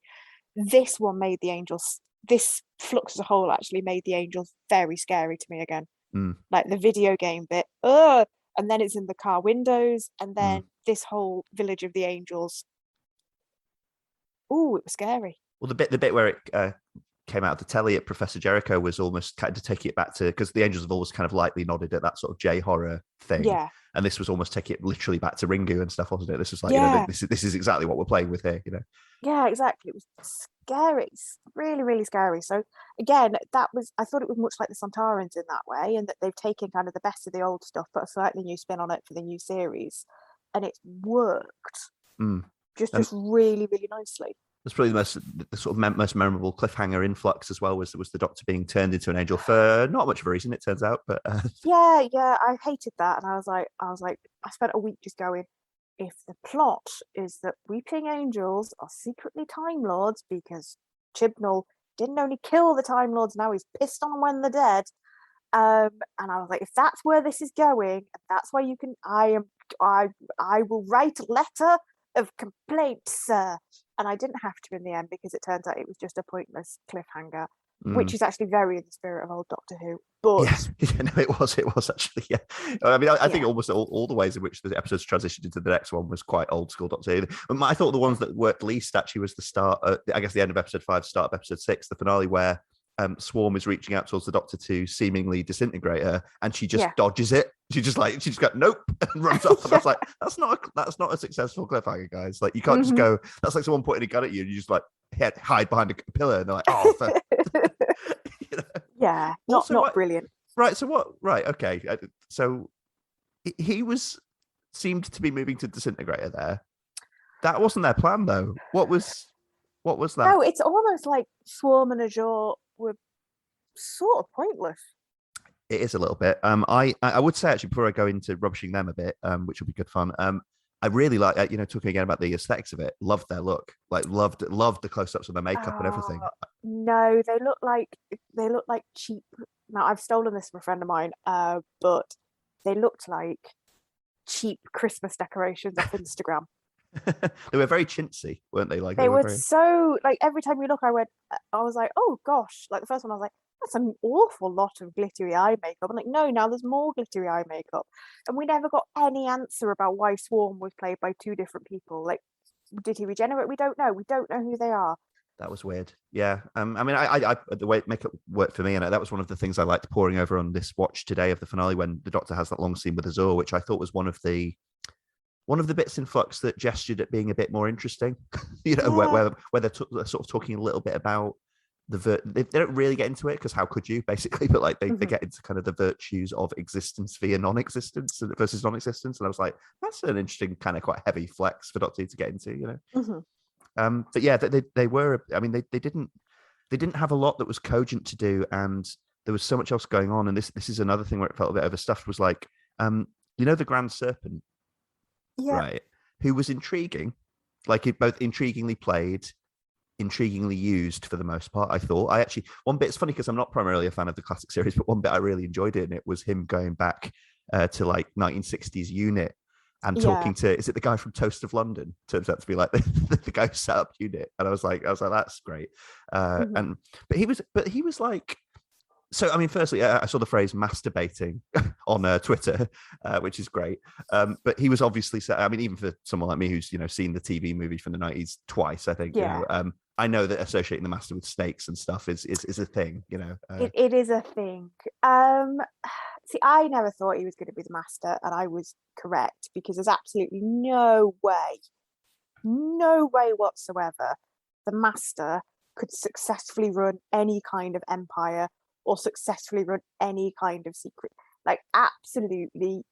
This one made the angels. This Flux as a whole actually made the angels very scary to me again. Mm, Like the video game bit, and then it's in the car windows, and then mm. this whole village of the angels. Oh, it was scary. Well, the bit where it came out of the telly at Professor Jericho was almost kind of taking it back to, because the angels have always kind of lightly nodded at that sort of J horror thing. Yeah. And this was almost taking it literally back to Ringu and stuff, wasn't it? This was like, Yeah. this is exactly what we're playing with here, Yeah, exactly. It was scary. It's really, really scary. So again, I thought it was much like the Santarans in that way, and that they've taken kind of the best of the old stuff, put a slightly new spin on it for the new series, and it's worked just really, really nicely. That's probably the sort of most memorable cliffhanger in Flux as well was the Doctor being turned into an angel for not much of a reason, it turns out. But yeah, I hated that, and I was like, I spent a week just going, if the plot is that weeping angels are secretly Time Lords because Chibnall didn't only kill the Time Lords, now he's pissed on when they're dead. And I was like, if that's where this is going, that's why you can. I will write a letter of complaint, sir. And I didn't have to in the end because it turns out it was just a pointless cliffhanger, which is actually very in the spirit of old Doctor Who. But no, it was actually, yeah. I mean, I think almost all the ways in which the episodes transitioned into the next one was quite old school Doctor Who. I thought the ones that worked least actually was the start, I guess the end of episode 5, start of episode 6, the finale, where Swarm is reaching out towards the Doctor to seemingly disintegrate her, and she just dodges it. She just got nope and runs off. And I was like, that's not a successful cliffhanger, guys. Like, you can't just go. That's like someone pointing a gun at you, and you just like hide behind a pillar, and they're like, oh, yeah, not brilliant. Right. So what? Right. Okay. So he seemed to be moving to disintegrate her there. That wasn't their plan, though. What was that? No, it's almost like Swarm and Azure were sort of pointless. It is a little bit. I would say actually before I go into rubbishing them a bit, which will be good fun. I really like, talking again about the aesthetics of it. Loved their look. Like loved the close-ups of their makeup and everything. No, they look like cheap. Now I've stolen this from a friend of mine, but they looked like cheap Christmas decorations off Instagram. They were very chintzy, weren't they? Like they were very... so like every time you look, I was like, oh gosh! Like the first one, I was like, that's an awful lot of glittery eye makeup. I'm like, no, now there's more glittery eye makeup, and we never got any answer about why Swarm was played by 2 different people. Like, did he regenerate? We don't know. We don't know who they are. That was weird. Yeah. I mean, I the way makeup worked for me, and that was one of the things I liked poring over on this watch today of the finale when the Doctor has that long scene with Azure, which I thought was one of the bits in Flux that gestured at being a bit more interesting. Where they're sort of talking a little bit about they don't really get into it because how could you, basically, but like they get into kind of the virtues of existence via non-existence versus non-existence, and I was like, that's an interesting kind of quite heavy flex for Doctor to get into, but yeah, they were. I mean, they didn't have a lot that was cogent to do, and there was so much else going on. And this is another thing where it felt a bit overstuffed. Was like, the Grand Serpent, right? Who was intriguing, like it both intriguingly played, intriguingly used for the most part. I thought. I actually one bit. It's funny because I'm not primarily a fan of the classic series, but one bit I really enjoyed it, and it was him going back to like 1960s Unit. And talking to, is it the guy from Toast of London? Turns out to be like the guy who set up Unit, and I was like, that's great. But he was like, so I mean, firstly, I saw the phrase masturbating on Twitter, which is great. But he was obviously, I mean, even for someone like me who's seen the TV movie from the 90s twice, I think. I know that associating the master with snakes and stuff is a thing. It is a thing. See, I never thought he was going to be the master, and I was correct, because there's absolutely no way whatsoever the master could successfully run any kind of empire or successfully run any kind of secret. Like absolutely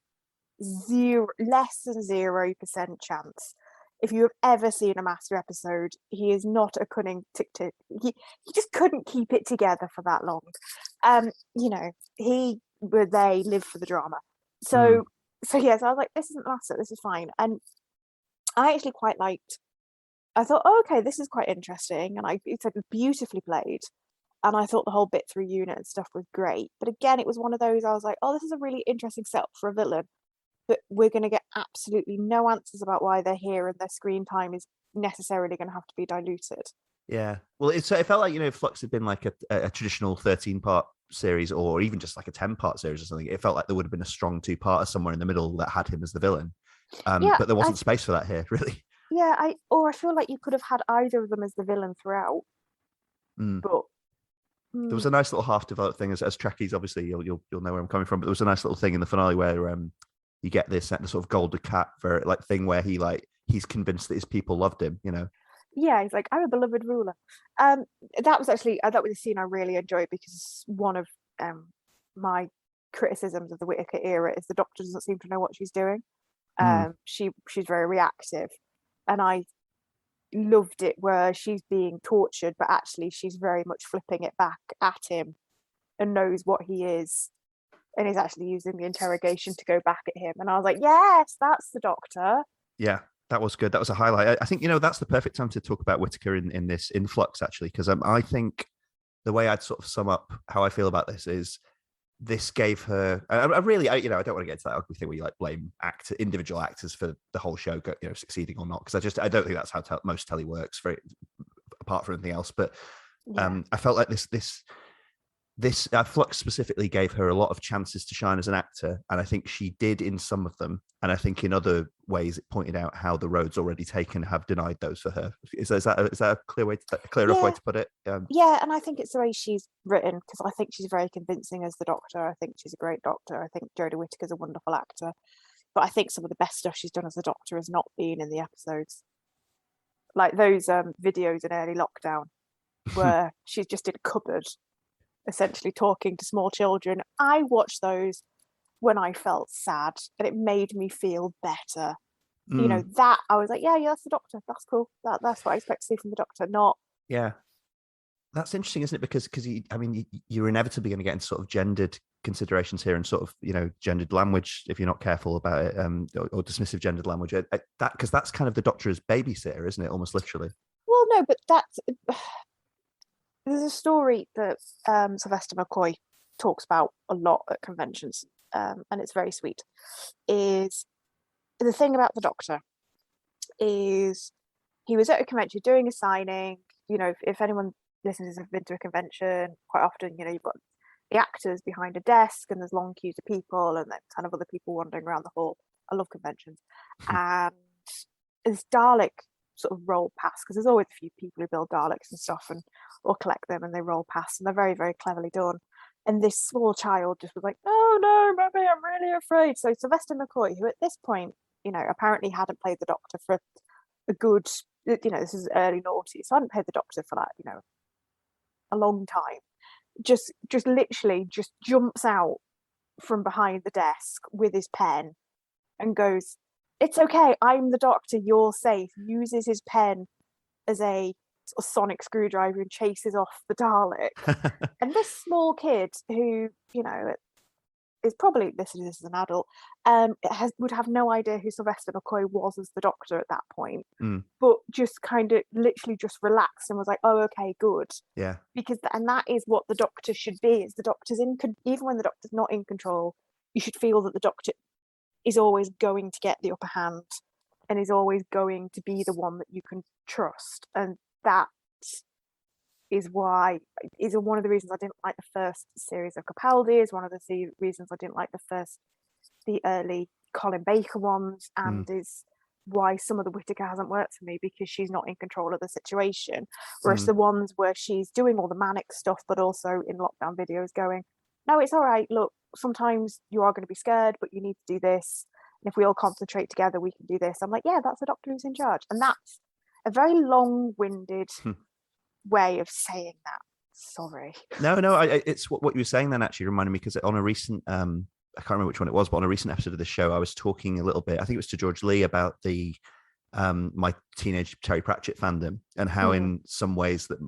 less than 0% chance. If you have ever seen a Master episode, he is not a cunning tick. He just couldn't keep it together for that long. They live for the drama. So yes, I was like, this isn't Master, this is fine. And I actually quite liked. I thought, oh, okay, this is quite interesting, and it's like beautifully played. And I thought the whole bit through unit and stuff was great. But again, it was one of those I was like, oh, this is a really interesting setup for a villain. But we're going to get absolutely no answers about why they're here, and their screen time is necessarily going to have to be diluted. Yeah. Well, it felt like, if Flux had been like a traditional 13-part series, or even just like a 10-part series or something, it felt like there would have been a strong 2-parter somewhere in the middle that had him as the villain. But there wasn't space for that here, really. Yeah, I feel like you could have had either of them as the villain throughout. But there was a nice little half-developed thing as Trekkies. Obviously, you'll know where I'm coming from. But there was a nice little thing in the finale where you get this sort of golden cat thing where he's convinced that his people loved him. Yeah, he's like, I'm a beloved ruler. That was a scene I really enjoyed, because one of my criticisms of the Whittaker era is the Doctor doesn't seem to know what she's doing. She's very reactive, and I loved it where she's being tortured, but actually she's very much flipping it back at him and knows what he is, and is actually using the interrogation to go back at him. And I was like, yes, that's the Doctor. Yeah, that was good. That was a highlight. I think, that's the perfect time to talk about Whittaker in Flux, actually, because I think the way I'd sort of sum up how I feel about this is this gave her. I don't want to get into that ugly thing where you blame individual actors for the whole show, succeeding or not, because I don't think that's how most telly works, apart from anything else. But I felt like this Flux specifically gave her a lot of chances to shine as an actor, and I think she did in some of them, and I think in other ways it pointed out how the roads already taken have denied those for her. Is that a clear enough way to put it? Yeah, and I think it's the way she's written, because I think she's very convincing as the Doctor. I think she's a great Doctor. I think Jodie Whittaker's a wonderful actor, but I think some of the best stuff she's done as the Doctor has not been in the episodes, like those videos in early lockdown where she's just in a cupboard essentially talking to small children. I watched those when I felt sad, and it made me feel better. That I was like, yeah, that's the Doctor. That's cool. That's what I expect to see from the Doctor. Not That's interesting, isn't it? Because you're inevitably going to get into sort of gendered considerations here, and sort of gendered language if you're not careful about it, or dismissive gendered language. Because that's kind of the Doctor's babysitter, isn't it? Almost literally. Well, no, but that's. There's a story that Sylvester McCoy talks about a lot at conventions, and it's very sweet. Is the thing about the Doctor is he was at a convention doing a signing. If anyone listeners have been to a convention, quite often, you've got the actors behind a desk, and there's long queues of people, and then kind of other people wandering around the hall. I love conventions, and this Dalek sort of roll past, because there's always a few people who build Daleks and stuff or collect them, and they roll past, and they're very, very cleverly done. And this small child just was like, "Oh no, Mummy, I'm really afraid." So Sylvester McCoy, who at this point, apparently hadn't played the Doctor for a good, this is early noughties, so I hadn't played the Doctor for a long time. Just literally just jumps out from behind the desk with his pen and goes, "It's okay, I'm the Doctor, you're safe." Uses his pen as a sort of sonic screwdriver and chases off the Dalek. And this small kid who, is probably listening to this as an adult, would have no idea who Sylvester McCoy was as the Doctor at that point, but just kind of literally just relaxed and was like, "Oh, okay, good." Yeah. Because that is what the Doctor should be. Is the Doctor's even when the Doctor's not in control, you should feel that the Doctor is always going to get the upper hand and is always going to be the one that you can trust. And that is one of the reasons I didn't like the first series of Capaldi, is one of the reasons I didn't like the early Colin Baker ones, and is why some of the Whittaker hasn't worked for me, because she's not in control of the situation. Whereas the ones where she's doing all the manic stuff, but also in lockdown videos going, "No, it's all right, look, sometimes you are going to be scared, but you need to do this. And if we all concentrate together, we can do this." I'm like, yeah, that's the Doctor who's in charge. And that's a very long-winded way of saying that. Sorry. No, it's what you were saying then actually reminded me, because on a recent I can't remember which one it was, but on a recent episode of the show, I was talking a little bit, I think it was to George Lee, about the my teenage Terry Pratchett fandom, and how in some ways that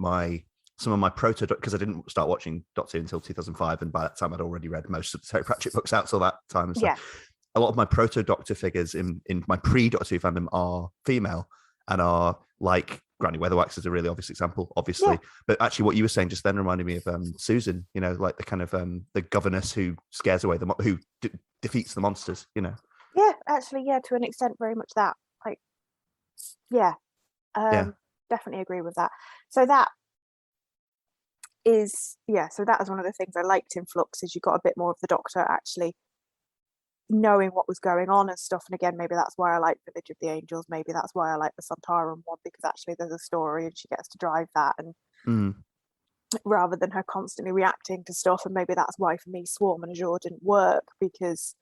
some of my proto, because I didn't start watching Doctor Who until 2005, and by that time I'd already read most of the Terry Pratchett books out till that time. So a lot of my proto Doctor figures in my pre-Doctor Who fandom are female, and are like Granny Weatherwax is a really obvious example, obviously. Yeah. But actually, what you were saying just then reminded me of Susan. You know, like the kind of the governess who scares away who defeats the monsters. You know. Yeah, actually, yeah, to an extent, very much that. Like, definitely agree with that. So that is so that is one of the things I liked in Flux, is you got a bit more of the Doctor actually knowing what was going on and stuff. And again, maybe that's why I like Village of the Angels, maybe that's why I like the Santaran one, because actually there's a story and she gets to drive that, and rather than her constantly reacting to stuff. And maybe that's why for me Swarm and Azure didn't work, because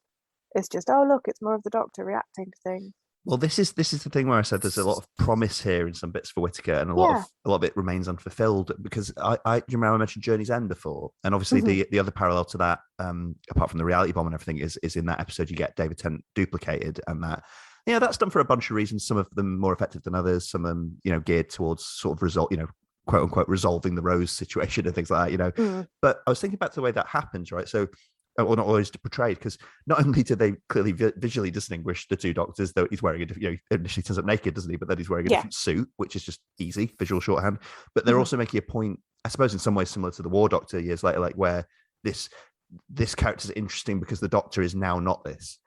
it's just, oh look, it's more of the Doctor reacting to things. Well, this is the thing where I said there's a lot of promise here in some bits for Whittaker, and a lot of it remains unfulfilled, because I remember I mentioned Journey's End before, and obviously the other parallel to that, apart from the reality bomb and everything, is in that episode you get David Tennant duplicated, and that that's done for a bunch of reasons. Some of them more effective than others. Some of them geared towards sort of quote unquote resolving the Rose situation and things like that. But I was thinking back to the way that happens, right? So. Or not always portrayed, because not only do they clearly visually distinguish the two Doctors, though he's wearing initially turns up naked, doesn't he? But then he's wearing a different suit, which is just easy visual shorthand. But they're also making a point, I suppose, in some ways similar to the War Doctor years later, like where this character is interesting because the Doctor is now not this.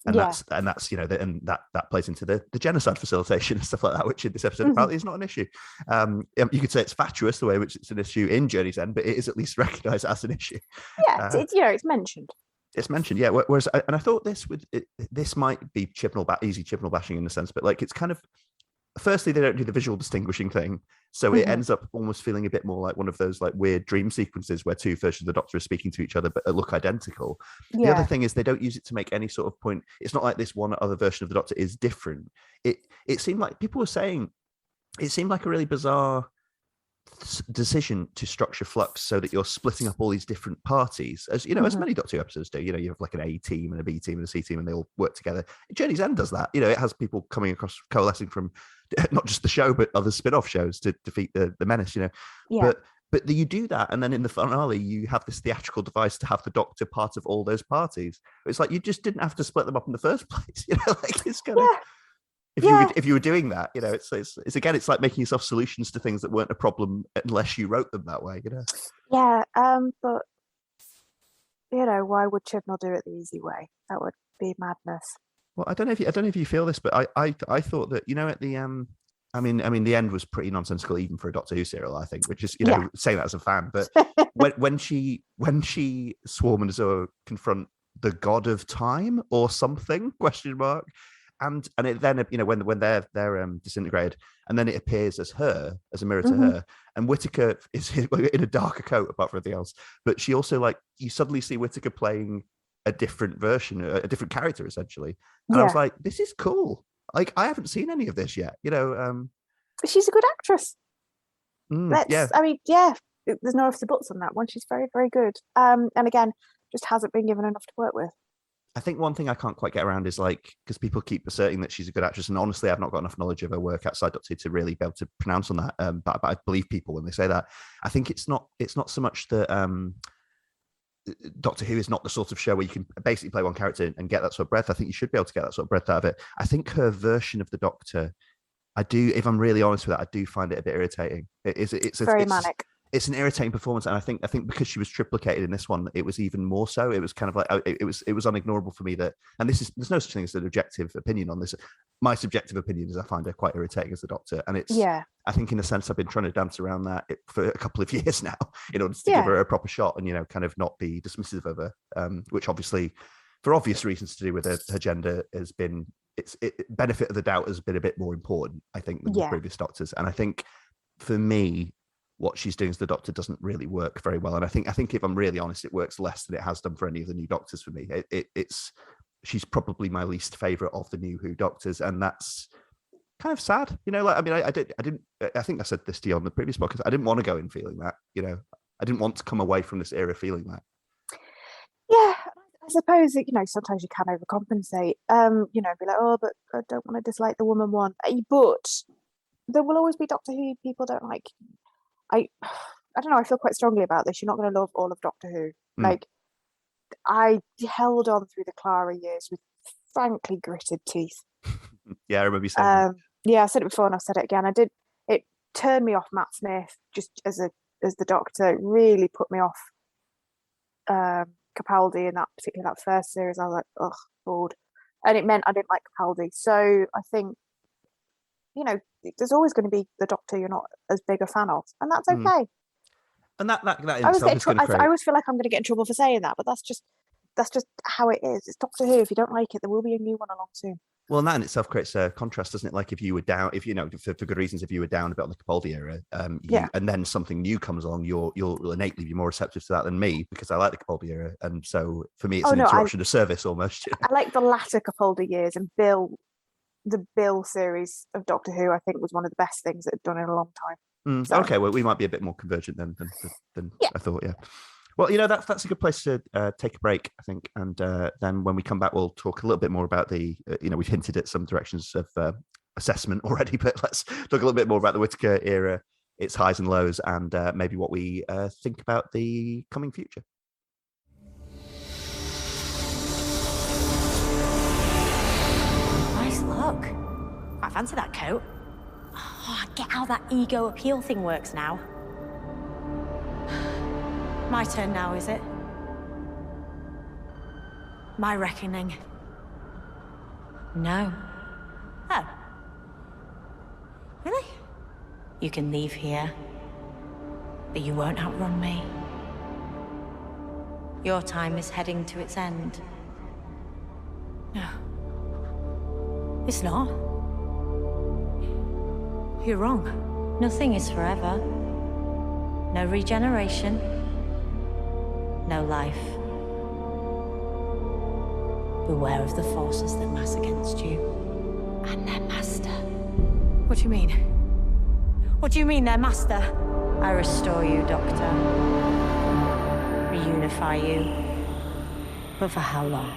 And that's that plays into the genocide facilitation and stuff like that, which in this episode apparently is not an issue. You could say it's fatuous the way in which it's an issue in Journey's End, but it is at least recognised as an issue. Yeah, it's mentioned. It's mentioned, yeah. Whereas, and I thought this might be easy Chibnall bashing in a sense, but like it's kind of, firstly, they don't do the visual distinguishing thing, so it ends up almost feeling a bit more like one of those like weird dream sequences where two versions of the Doctor are speaking to each other but look identical. The other thing is they don't use it to make any sort of point. It's not like this one other version of the Doctor is different. It seemed like people were saying it seemed like a really bizarre decision to structure Flux so that you're splitting up all these different parties, as as many Doctor Who episodes do. You have like an A team and a B team and a C team, and they all work together. Journey's End does that. It has people coming across, coalescing from not just the show but other spin-off shows to defeat the menace. But you do that, and then in the finale you have this theatrical device to have the Doctor part of all those parties. It's like you just didn't have to split them up in the first place. Like it's kind of. If you were doing that, it's again, it's like making yourself solutions to things that weren't a problem unless you wrote them that way, Yeah, but why would Chibnall do it the easy way? That would be madness. Well, I don't know if you feel this, but I thought that at the I mean the end was pretty nonsensical even for a Doctor Who serial, I think, which is saying that as a fan, but when she Swarm and Azure confront the God of Time or something ? And it then when they're disintegrated, and then it appears as her, as a mirror to her, and Whittaker is in a darker coat apart from everything else, but she also you suddenly see Whittaker playing a different version, a different character essentially, and I was like, this is cool. Like I haven't seen any of this yet, But she's a good actress. I mean, there's no ifs or buts on that one. She's very, very good. And again, just hasn't been given enough to work with. I think one thing I can't quite get around is because people keep asserting that she's a good actress, and honestly, I've not got enough knowledge of her work outside Doctor Who to really be able to pronounce on that. But I believe people when they say that. I think it's not so much that Doctor Who is not the sort of show where you can basically play one character and get that sort of breadth. I think you should be able to get that sort of breadth out of it. I think her version of the Doctor, I do, if I'm really honest with that, I do find it a bit irritating. It's very manic. It's an irritating performance, and I think because she was triplicated in this one, it was even more so. It was kind of like it was unignorable for me that, and there's no such thing as an objective opinion on this. My subjective opinion is I find her quite irritating as a Doctor, and it's I think in a sense I've been trying to dance around that for a couple of years now in order to give her a proper shot and kind of not be dismissive of her, which obviously for obvious reasons to do with her gender has been benefit of the doubt has been a bit more important, I think, than the previous Doctors, and I think for me, what she's doing as the Doctor doesn't really work very well. And I think if I'm really honest, it works less than it has done for any of the new Doctors for me. She's probably my least favorite of the new Who Doctors, and that's kind of sad. I think I said this to you on the previous podcast. I didn't want to go in feeling that, I didn't want to come away from this era feeling that. Yeah, I suppose that, sometimes you can overcompensate, be like, oh, but I don't want to dislike the woman one. But there will always be Doctor Who people don't like. I don't know, I feel quite strongly about this. You're not going to love all of Doctor Who. Like, I held on through the Clara years with frankly gritted teeth. Yeah, I remember you saying that. Yeah, I said it before and I've said it again. It turned me off Matt Smith just as the Doctor. It really put me off Capaldi in that first series. I was like, ugh, bored. And it meant I didn't like Capaldi. So I think, there's always going to be the Doctor you're not as big a fan of, and that's okay. And that in itself is going to create... I always feel like I'm going to get in trouble for saying that, but that's just how it is. It's Doctor Who. If you don't like it, there will be a new one along soon. Well, and that in itself creates a contrast, doesn't it? Like if you were down, for good reasons, if you were down a bit on the Capaldi era, and then something new comes along, you'll innately be more receptive to that than me because I like the Capaldi era, and so for me, it's an interruption of service almost. I like the latter Capaldi years, and the Bill series of Doctor Who, I think, was one of the best things that had done in a long time. So. Okay, well, we might be a bit more convergent than I thought. Yeah. Well, that's a good place to take a break, I think, and then when we come back, we'll talk a little bit more about the. We've hinted at some directions of assessment already, but let's talk a little bit more about the Whittaker era, its highs and lows, and maybe what we think about the coming future. Nice look. I fancy that coat. Oh, I get how that ego appeal thing works now. My turn now, is it? My reckoning. No. Oh. Really? You can leave here, but you won't outrun me. Your time is heading to its end. No. It's not. You're wrong. Nothing is forever. No regeneration. No life. Beware of the forces that mass against you and their master. What do you mean? What do you mean, their master? I restore you, Doctor. Reunify you. But for how long?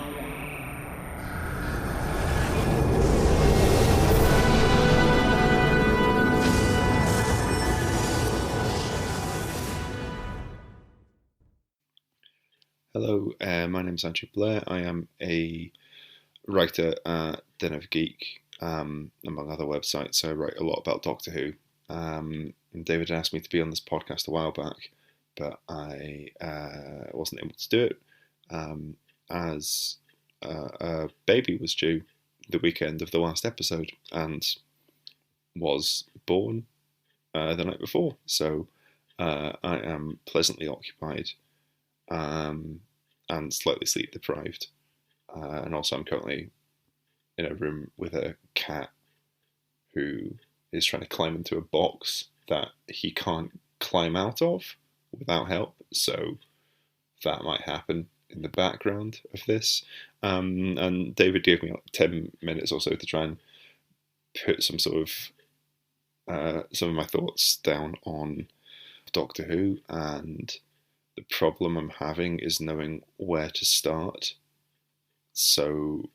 Hello, my name is Andrew Blair. I am a writer at Den of Geek, among other websites. I write a lot about Doctor Who. And David asked me to be on this podcast a while back, but I wasn't able to do it as a baby was due the weekend of the last episode and was born the night before. So I am pleasantly occupied. And slightly sleep deprived. And also I'm currently in a room with a cat who is trying to climb into a box that he can't climb out of without help. So that might happen in the background of this. And David gave me 10 minutes or so to try and put some of my thoughts down on Doctor Who, and the problem I'm having is knowing where to start. So,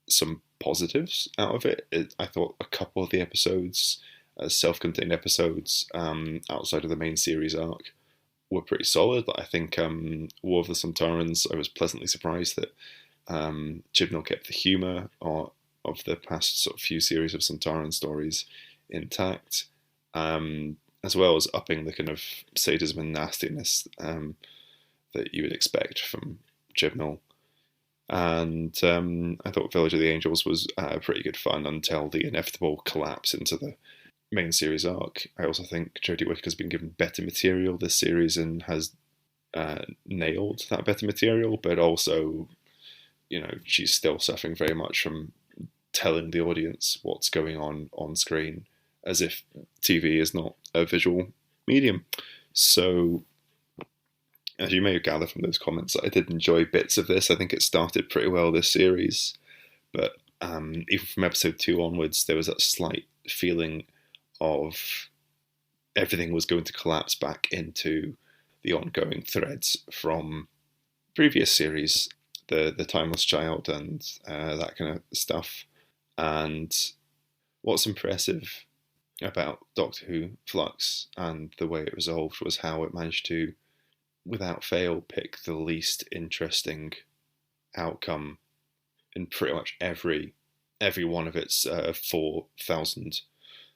some positives out of it. I thought a couple of the episodes, self-contained episodes, outside of the main series arc, were pretty solid. I think War of the Sontarans, I was pleasantly surprised that Chibnall kept the humour of the past sort of few series of Sontaran stories intact. As well as upping the kind of sadism and nastiness that you would expect from Chibnall. And I thought Village of the Angels was pretty good fun until the inevitable collapse into the main series arc. I also think Jodie Whittaker's been given better material this series and has nailed that better material, but also, she's still suffering very much from telling the audience what's going on screen, as if TV is not a visual medium. So, as you may have gathered from those comments, I did enjoy bits of this. I think it started pretty well, this series. But even from episode 2 onwards, there was that slight feeling of everything was going to collapse back into the ongoing threads from previous series. the timeless child and that kind of stuff. And what's impressive about Doctor Who Flux and the way it resolved was how it managed to, without fail, pick the least interesting outcome in pretty much every one of its 4,000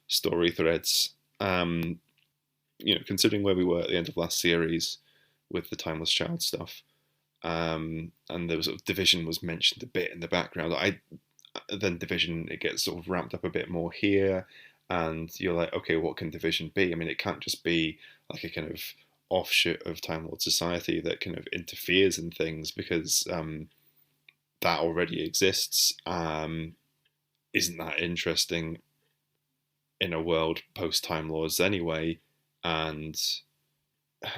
story threads. Considering where we were at the end of last series with the timeless child stuff, and there was division was mentioned a bit in the background. Then division, it gets sort of ramped up a bit more here, and you're like, okay, what can division be? I mean, it can't just be like a kind of offshoot of Time Lord Society that kind of interferes in things, because that already exists. Isn't that interesting in a world post Time Lords anyway? And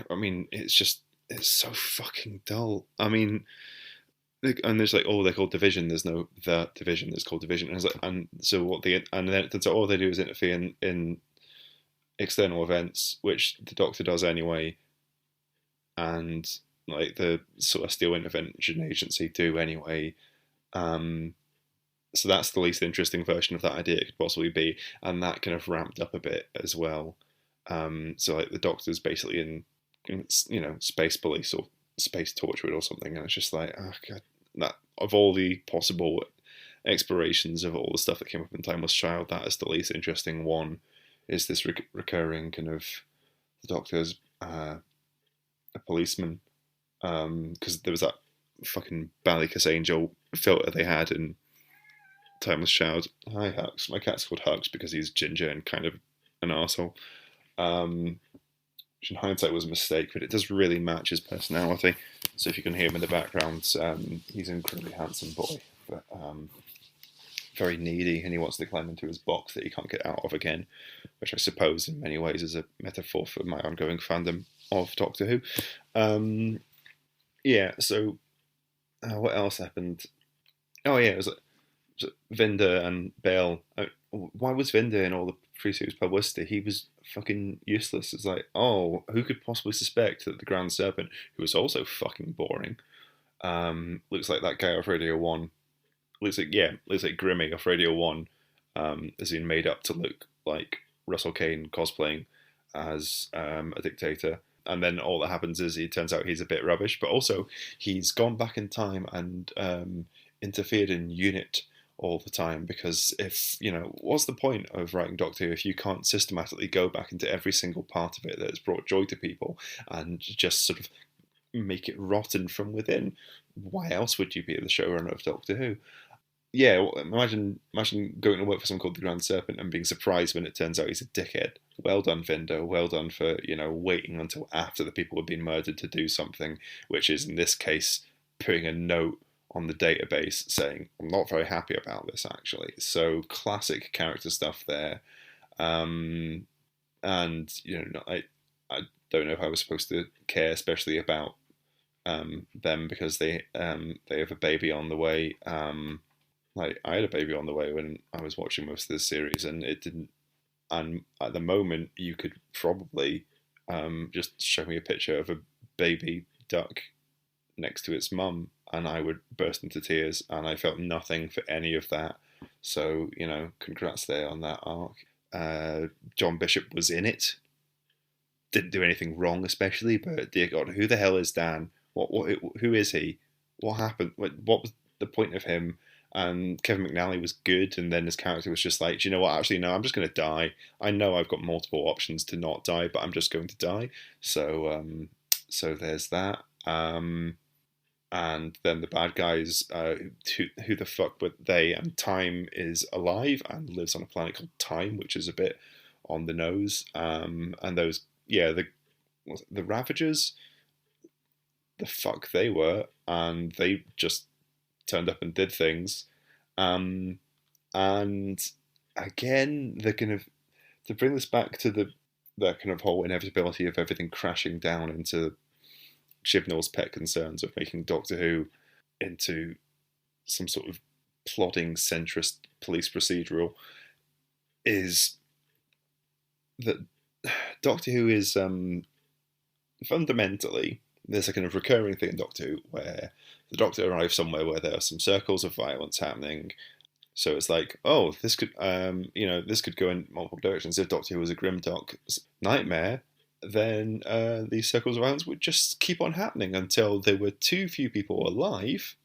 I mean, it's so fucking dull. I mean, and there's like, oh, they're called division. There's no the division that's called division. And it's like, and so what and then all they do is interfere in external events, which the Doctor does anyway, and like the Celestial Intervention Agency do anyway. So that's the least interesting version of that idea it could possibly be, and that kind of ramped up a bit as well. So like the Doctor's basically in space police or space torchwood or something, and it's just like, oh god, that of all the possible explorations of all the stuff that came up in Timeless Child, that is the least interesting one. Is this recurring kind of the Doctor's a policeman, because there was that fucking Ballycus Angel filter they had in Timeless Child. Hi Hux, my cat's called Hux because he's ginger and kind of an arsehole. Which in hindsight was a mistake, but it does really match his personality. So if you can hear him in the background, he's an incredibly handsome boy, but very needy, and he wants to climb into his box that he can't get out of again, which I suppose in many ways is a metaphor for my ongoing fandom of Doctor Who. Yeah, so what else happened? Oh yeah, it was Vinder and Bale. Why was Vinder in all the pre-series publicity? He was fucking useless. It's like, oh, who could possibly suspect that the Grand Serpent, who was also fucking boring, looks like that guy off Radio 1. Looks like Grimmy off Radio 1, has been made up to look like Russell Kane cosplaying as a dictator. And then all that happens is it turns out he's a bit rubbish, but also he's gone back in time and interfered in Unit all the time, because if, what's the point of writing Doctor Who if you can't systematically go back into every single part of it that has brought joy to people and just sort of make it rotten from within? Why else would you be the showrunner of Doctor Who? Yeah, well, imagine going to work for someone called the Grand Serpent and being surprised when it turns out he's a dickhead. Well done, Vinder. Well done for, waiting until after the people had been murdered to do something, which is, in this case, putting a note on the database saying, I'm not very happy about this, actually. So, classic character stuff there. And, I don't know if I was supposed to care, especially about them, because they have a baby on the way. I had a baby on the way when I was watching most of this series, and it didn't. And at the moment, you could probably just show me a picture of a baby duck next to its mum, and I would burst into tears, and I felt nothing for any of that. So, congrats there on that arc. John Bishop was in it. Didn't do anything wrong, especially, but dear God, who the hell is Dan? Who is he? What happened? What was the point of him? And Kevin McNally was good, and then his character was just like, do you know what, actually, no, I'm just going to die. I know I've got multiple options to not die, but I'm just going to die. So there's that. And then the bad guys, who the fuck were they? And Time is alive and lives on a planet called Time, which is a bit on the nose. And those, the Ravagers, the fuck they were, and they just turned up and did things, and again, the kind of, to bring this back to the kind of whole inevitability of everything crashing down into Chibnall's pet concerns of making Doctor Who into some sort of plodding centrist police procedural, is that Doctor Who is fundamentally, there's a kind of recurring thing in Doctor Who where the Doctor arrives somewhere where there are some circles of violence happening. So it's like, oh, this could, this could go in multiple directions. If Doctor Who was a grimdark nightmare, then these circles of violence would just keep on happening until there were too few people alive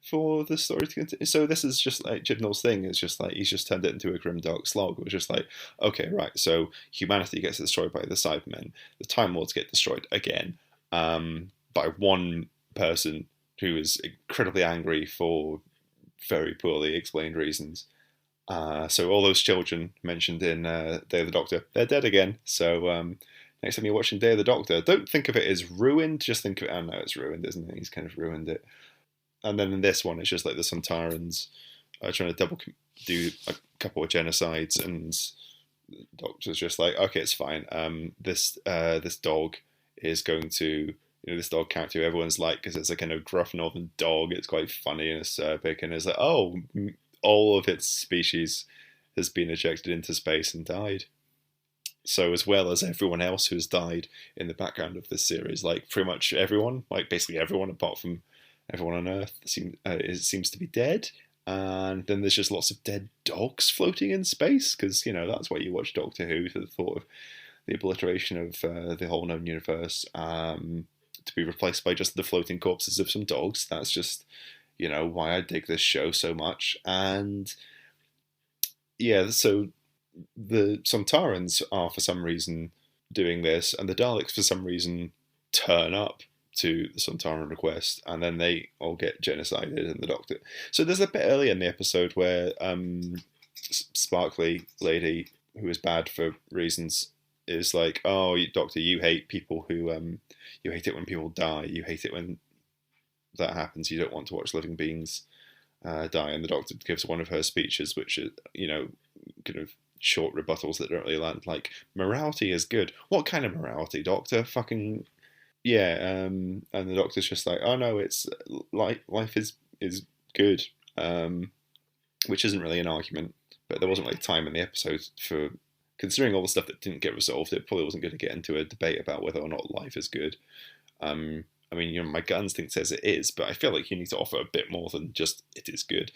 for the story to continue. So this is just like Chibnall's thing. It's just like he's just turned it into a grimdark slog. It was just like, okay, right. So humanity gets destroyed by the Cybermen. The Time Lords get destroyed again by one person who is incredibly angry for very poorly explained reasons. So all those children mentioned in Day of the Doctor, they're dead again. So next time you're watching Day of the Doctor, don't think of it as ruined. Just think of it, oh no, it's ruined, isn't it? He's kind of ruined it. And then in this one, it's just like the Sontarans are trying to do a couple of genocides, and the Doctor's just like, okay, it's fine. This dog is going to, this dog character who everyone's like, because it's a kind of gruff northern dog. It's quite funny and acerbic, and it's like, oh, all of its species has been ejected into space and died. So as well as everyone else who's died in the background of this series, like pretty much everyone, like basically everyone apart from everyone on Earth seems to be dead. And then there's just lots of dead dogs floating in space, because, that's why you watch Doctor Who, for the thought of the obliteration of the whole known universe, to be replaced by just the floating corpses of some dogs. That's just, why I dig this show so much. And yeah, so the Sontarans are for some reason doing this, and the Daleks for some reason turn up to the Sontaran request, and then they all get genocided, and the Doctor. So there's a bit early in the episode where Sparkly lady, who is bad for reasons, is like, "Oh, Doctor, you hate people who you hate it when people die. You hate it when that happens. You don't want to watch living beings die." And the Doctor gives one of her speeches, which is, kind of short rebuttals that don't really land. Like, morality is good. What kind of morality, Doctor? Fucking. Yeah, and the Doctor's just like, oh no, it's life is good, which isn't really an argument, but there wasn't really time in the episode for, considering all the stuff that didn't get resolved, it probably wasn't going to get into a debate about whether or not life is good. I mean, my gut instinct says it is, but I feel like you need to offer a bit more than just it is good.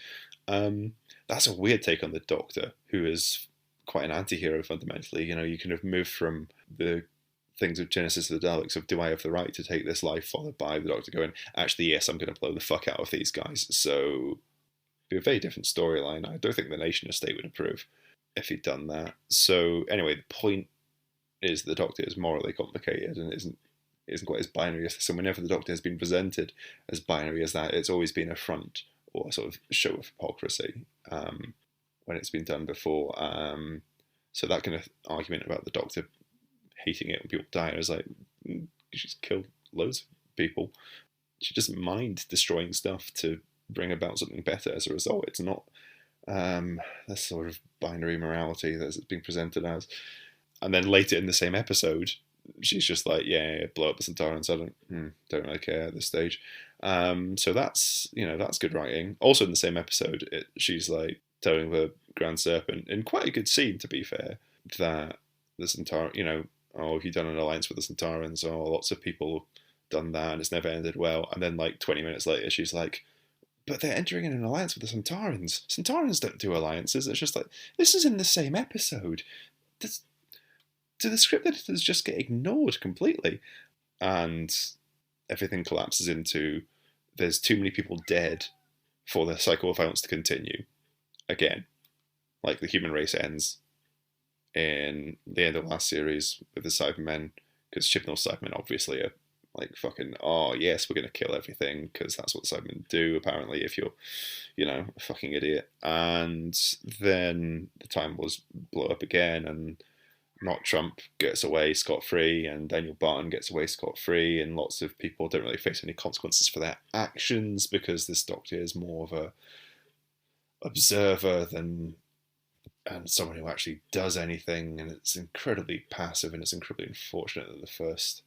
That's a weird take on the Doctor, who is quite an anti-hero fundamentally. You kind of move from the things of Genesis of the Daleks of, do I have the right to take this life, followed by the Doctor going, actually, yes, I'm going to blow the fuck out of these guys. So it'd be a very different storyline. I don't think the nation or state would approve if he'd done that. So anyway, the point is the Doctor is morally complicated and isn't quite as binary as this. And whenever the Doctor has been presented as binary as that, it's always been a front or a sort of show of hypocrisy when it's been done before. So that kind of argument about the Doctor hating it when people die, I was like, she's killed loads of people. She doesn't mind destroying stuff to bring about something better as a result. It's not this sort of binary morality that's being presented as. And then later in the same episode, she's just like, yeah, blow up the Sontarans. I don't really care at this stage. So that's good writing. Also in the same episode, she's like telling the Grand Serpent, in quite a good scene to be fair, that the Sontaran, oh, have you done an alliance with the Sontarans? Oh, lots of people done that and it's never ended well. And then like 20 minutes later, she's like, but they're entering in an alliance with the Sontarans. Sontarans don't do alliances. It's just like, this is in the same episode. Do the script editors just get ignored completely? And everything collapses into, there's too many people dead for the cycle of violence to continue. Again, like the human race ends in the end of the last series with the Cybermen, because Chibnall's Cybermen obviously are like fucking, oh yes, we're going to kill everything, because that's what the Cybermen do, apparently, if you're, a fucking idiot. And then the Time Wars blow up again, and not Trump gets away scot-free, and Daniel Barton gets away scot-free, and lots of people don't really face any consequences for their actions, because this Doctor is more of a observer than someone who actually does anything, and it's incredibly passive, and it's incredibly unfortunate that the first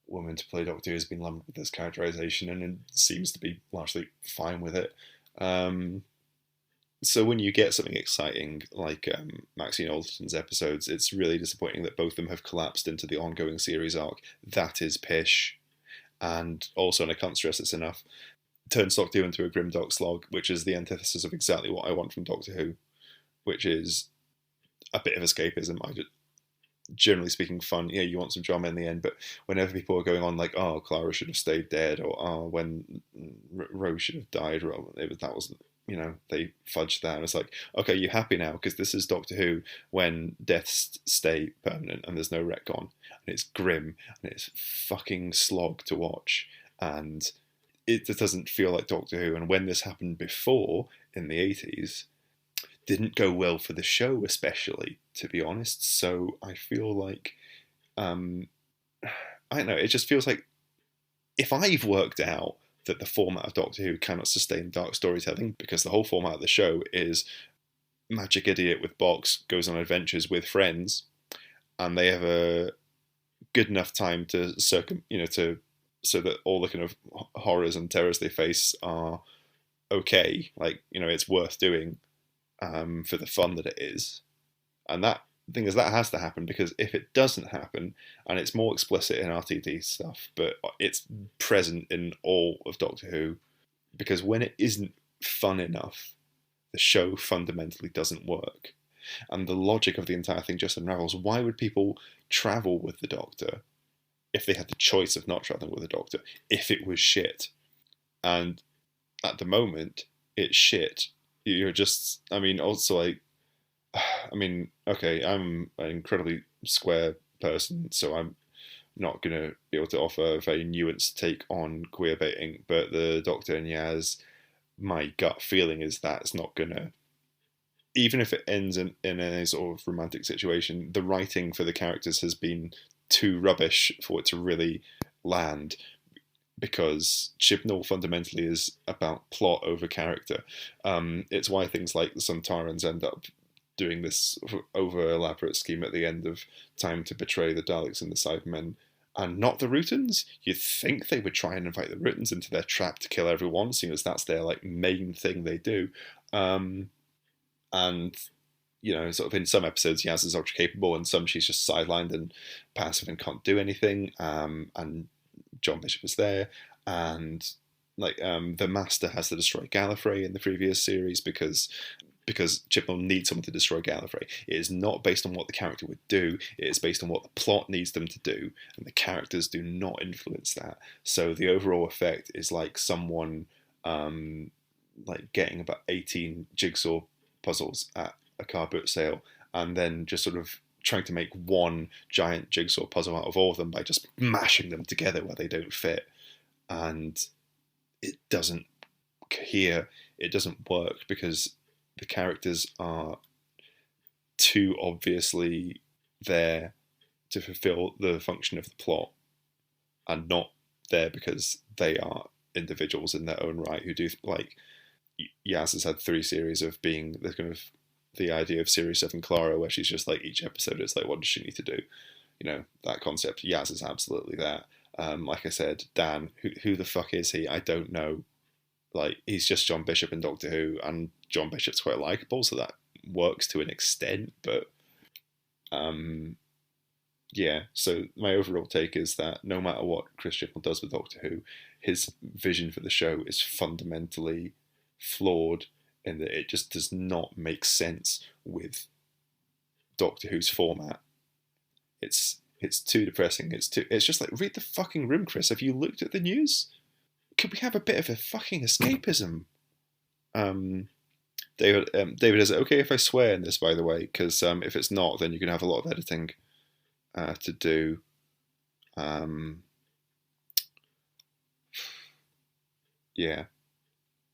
woman to play Doctor Who has been lumbered with this characterisation, and it seems to be largely fine with it. So when you get something exciting like Maxine Alderton's episodes, it's really disappointing that both of them have collapsed into the ongoing series arc. That is pish. And also, and I can't stress this enough, turns Doctor Who into a grimdark slog, which is the antithesis of exactly what I want from Doctor Who, which is a bit of escapism. Generally speaking, fun. Yeah, you want some drama in the end, but whenever people are going on like, oh, Clara should have stayed dead, or oh, when Rose should have died, or that wasn't, they fudged that. And it's like, okay, you happy now because this is Doctor Who when deaths stay permanent and there's no retcon, and it's grim and it's fucking slog to watch, and it doesn't feel like Doctor Who. And when this happened before in the 80s, didn't go well for the show, especially, to be honest. So I feel like, I don't know, it just feels like if I've worked out that the format of Doctor Who cannot sustain dark storytelling, because the whole format of the show is magic idiot with box goes on adventures with friends, and they have a good enough time to so that all the kind of horrors and terrors they face are okay, like, it's worth doing, for the fun that it is. And that thing is, that has to happen, because if it doesn't happen, and it's more explicit in RTD stuff, but it's present in all of Doctor Who, because when it isn't fun enough, the show fundamentally doesn't work. And the logic of the entire thing just unravels. Why would people travel with the Doctor if they had the choice of not traveling with the Doctor, if it was shit? And at the moment, it's shit. You're just, also like, okay, I'm an incredibly square person, so I'm not going to be able to offer a very nuanced take on queer baiting, but the Doctor and Yaz, my gut feeling is that's not going to, even if it ends in a sort of romantic situation, the writing for the characters has been too rubbish for it to really land, because Chibnall fundamentally is about plot over character. It's why things like the Sontarans end up doing this over elaborate scheme at the end of time to betray the Daleks and the Cybermen, and not the Rutans. You'd think they would try and invite the Rutans into their trap to kill everyone, seeing as that's their main thing they do. And sort of in some episodes, Yaz is ultra capable, and some she's just sidelined and passive and can't do anything. And John Bishop is there, and the Master has to destroy Gallifrey in the previous series because Chibnall needs someone to destroy Gallifrey. It is not based on what the character would do, it is based on what the plot needs them to do, and the characters do not influence that. So the overall effect is like someone getting about 18 jigsaw puzzles at a car boot sale, and then just sort of trying to make one giant jigsaw puzzle out of all of them by just mashing them together where they don't fit. And it doesn't cohere, it doesn't work, because the characters are too obviously there to fulfill the function of the plot, and not there because they are individuals in their own right who do, Yaz has had 3 series of being the kind of the idea of Series 7 Clara, where she's just each episode it's what does she need to do? That concept. Yaz is absolutely that. Like I said, Dan, who the fuck is he? I don't know. He's just John Bishop in Doctor Who, and John Bishop's quite likeable, so that works to an extent, but yeah, so my overall take is that no matter what Chris Chibnall does with Doctor Who, his vision for the show is fundamentally flawed, in that it just does not make sense with Doctor Who's format. It's too depressing. It's just read the fucking room, Chris. Have you looked at the news? Could we have a bit of a fucking escapism? David, is it okay if I swear in this, by the way? Because if it's not, then you're going to have a lot of editing to do. Yeah.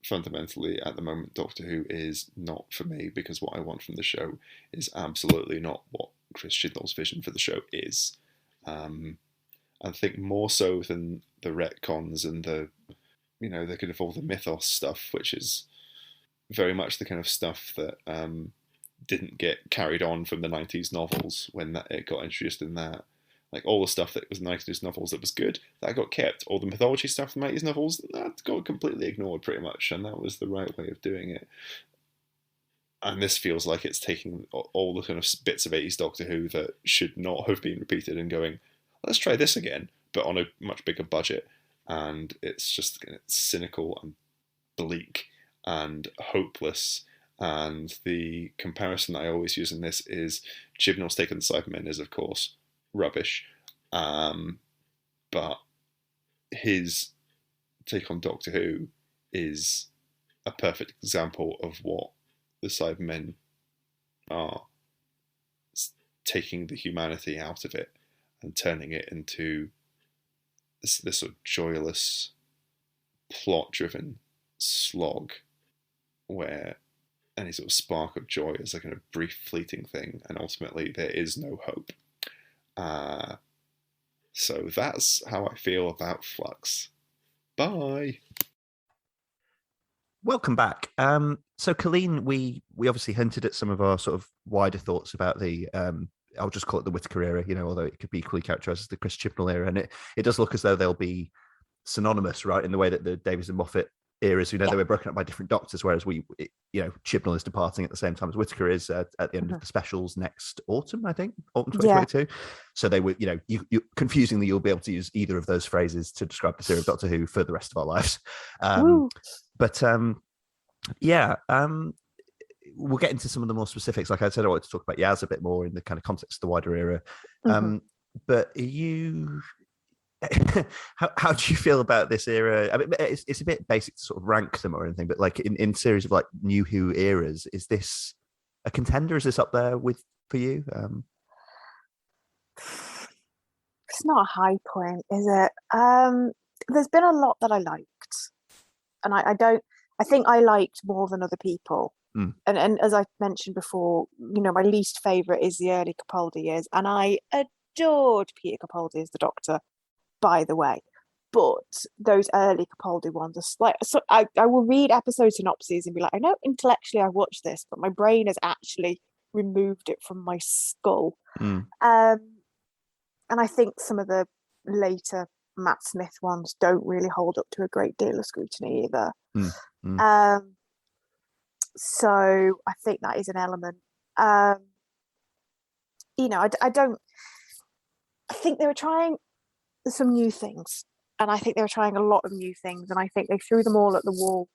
Fundamentally, at the moment, Doctor Who is not for me, because what I want from the show is absolutely not what Chris Chibnall's vision for the show is. I think more so than the retcons and the kind of all the mythos stuff, which is very much the kind of stuff that didn't get carried on from the 90s novels when it got introduced in that. All the stuff that was in the 90s novels that was good, that got kept. All the mythology stuff from the 90s novels, that got completely ignored pretty much, and that was the right way of doing it. And this feels like it's taking all the kind of bits of 80s Doctor Who that should not have been repeated and going, let's try this again, but on a much bigger budget. And it's just cynical and bleak and hopeless. And the comparison that I always use in this is Chibnall's take on the Cybermen is, of course, rubbish. But his take on Doctor Who is a perfect example of what the Cybermen are. It's taking the humanity out of it and turning it into this sort of joyless, plot-driven slog where any sort of spark of joy is like a brief, fleeting thing, and ultimately there is no hope. So that's how I feel about Flux. Bye. Welcome back. So Colleen, we obviously hinted at some of our sort of wider thoughts about the I'll just call it the Whittaker era, although it could be equally characterized as the Chris Chibnall era, and it does look as though they'll be synonymous, right, in the way that the Davies and Moffat eras, they were broken up by different doctors, whereas Chibnall is departing at the same time as Whittaker is at the end of the specials next autumn, I think, autumn 2022. Yeah. So they were, you confusingly, you'll be able to use either of those phrases to describe the series of Doctor Who for the rest of our lives. We'll get into some of the more specifics. Like I said, I wanted to talk about Yaz a bit more in the kind of context of the wider era. But how do you feel about this era? I mean, it's a bit basic to sort of rank them or anything, but like in series of like New Who eras, is this a contender? Is this up there for you? It's not a high point, is it? There's been a lot that I liked, and I think I liked more than other people. And as I mentioned before, my least favourite is the early Capaldi years, and I adored Peter Capaldi as the Doctor, by the way. But those early Capaldi ones are like, so I will read episode synopses and be like, I know intellectually I watched this, but my brain has actually removed it from my skull. And I think some of the later Matt Smith ones don't really hold up to a great deal of scrutiny either. So I think that is an element. I think they were trying some new things, and I think they were trying a lot of new things, and I think they threw them all at the wall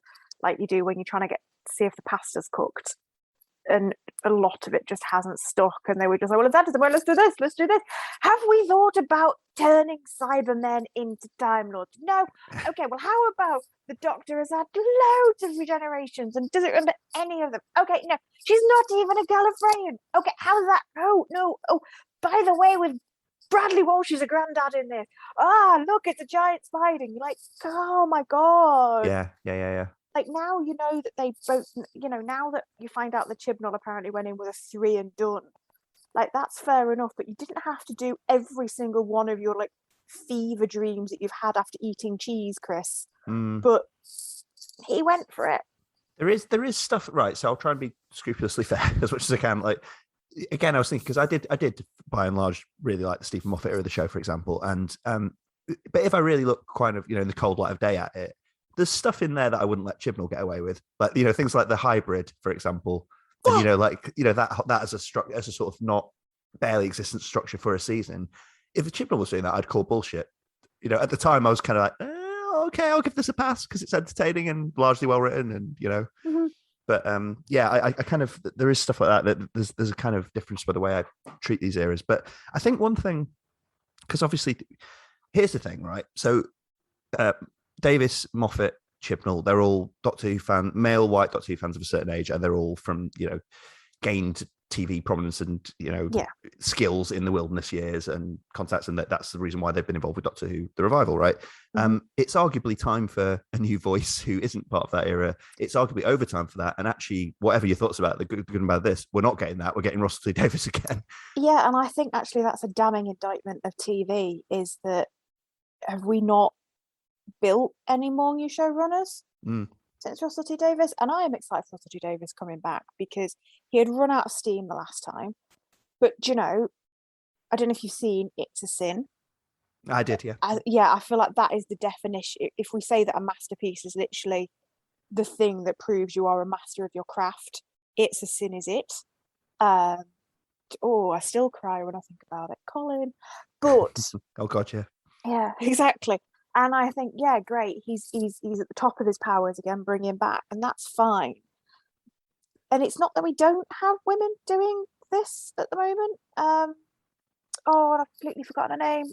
like you do when you're trying to see if the pasta's cooked, and a lot of it just hasn't stuck, and they were just like, well, if that doesn't work, let's do this. Have we thought about turning Cybermen into Time Lords? No. Okay, well, how about the Doctor has had loads of regenerations and doesn't remember any of them? Okay, no, she's not even a Gallifreyan. Okay, how's that? No. Oh, by the way, with Bradley Walsh is a granddad in this. Look, it's a giant spider. And you're like, oh my God. Yeah. Like, now you know that they both, now that you find out that Chibnall apparently went in with a 3 and done, like, that's fair enough, but you didn't have to do every single one of your, like, fever dreams that you've had after eating cheese, Chris. But he went for it. There is stuff, right, so I'll try and be scrupulously fair as much as I can. Like, again, I was thinking, because I did by and large really like the Stephen Moffat era of the show, for example, and but if I really look kind of in the cold light of day at it, there's stuff in there that I wouldn't let Chibnall get away with, like things like the hybrid, for example, and that as a sort of not barely existent structure for a season. If Chibnall was doing that, I'd call bullshit. At the time I was kind of like, okay, I'll give this a pass because it's entertaining and largely well written, and But I kind of, there is stuff like that there's a kind of difference by the way I treat these eras. But I think one thing, because obviously, here's the thing, right? So Davis, Moffat, Chibnall, they're all Doctor Who male white Doctor Who fans of a certain age, and they're all from, gained TV prominence and, skills in the wilderness years and contacts, and that's the reason why they've been involved with Doctor Who, the revival, right? It's arguably time for a new voice who isn't part of that era. It's arguably overtime for that. And actually, whatever your thoughts about the good about this, we're not getting that. We're getting Russell T Davies again. Yeah, and I think actually that's a damning indictment of TV, is that have we not built any more new showrunners since Russell T Davies? And I am excited for Russell T Davies coming back because he had run out of steam the last time. But I don't know if you've seen It's a Sin. I did, yeah. I feel like that is the definition. If we say that a masterpiece is literally the thing that proves you are a master of your craft, It's a Sin is it. I still cry when I think about it, Colin. But oh God, yeah. Yeah, exactly. And I think, yeah, great. He's at the top of his powers again, bring him back, and that's fine. And it's not that we don't have women doing this at the moment. I've completely forgotten her name.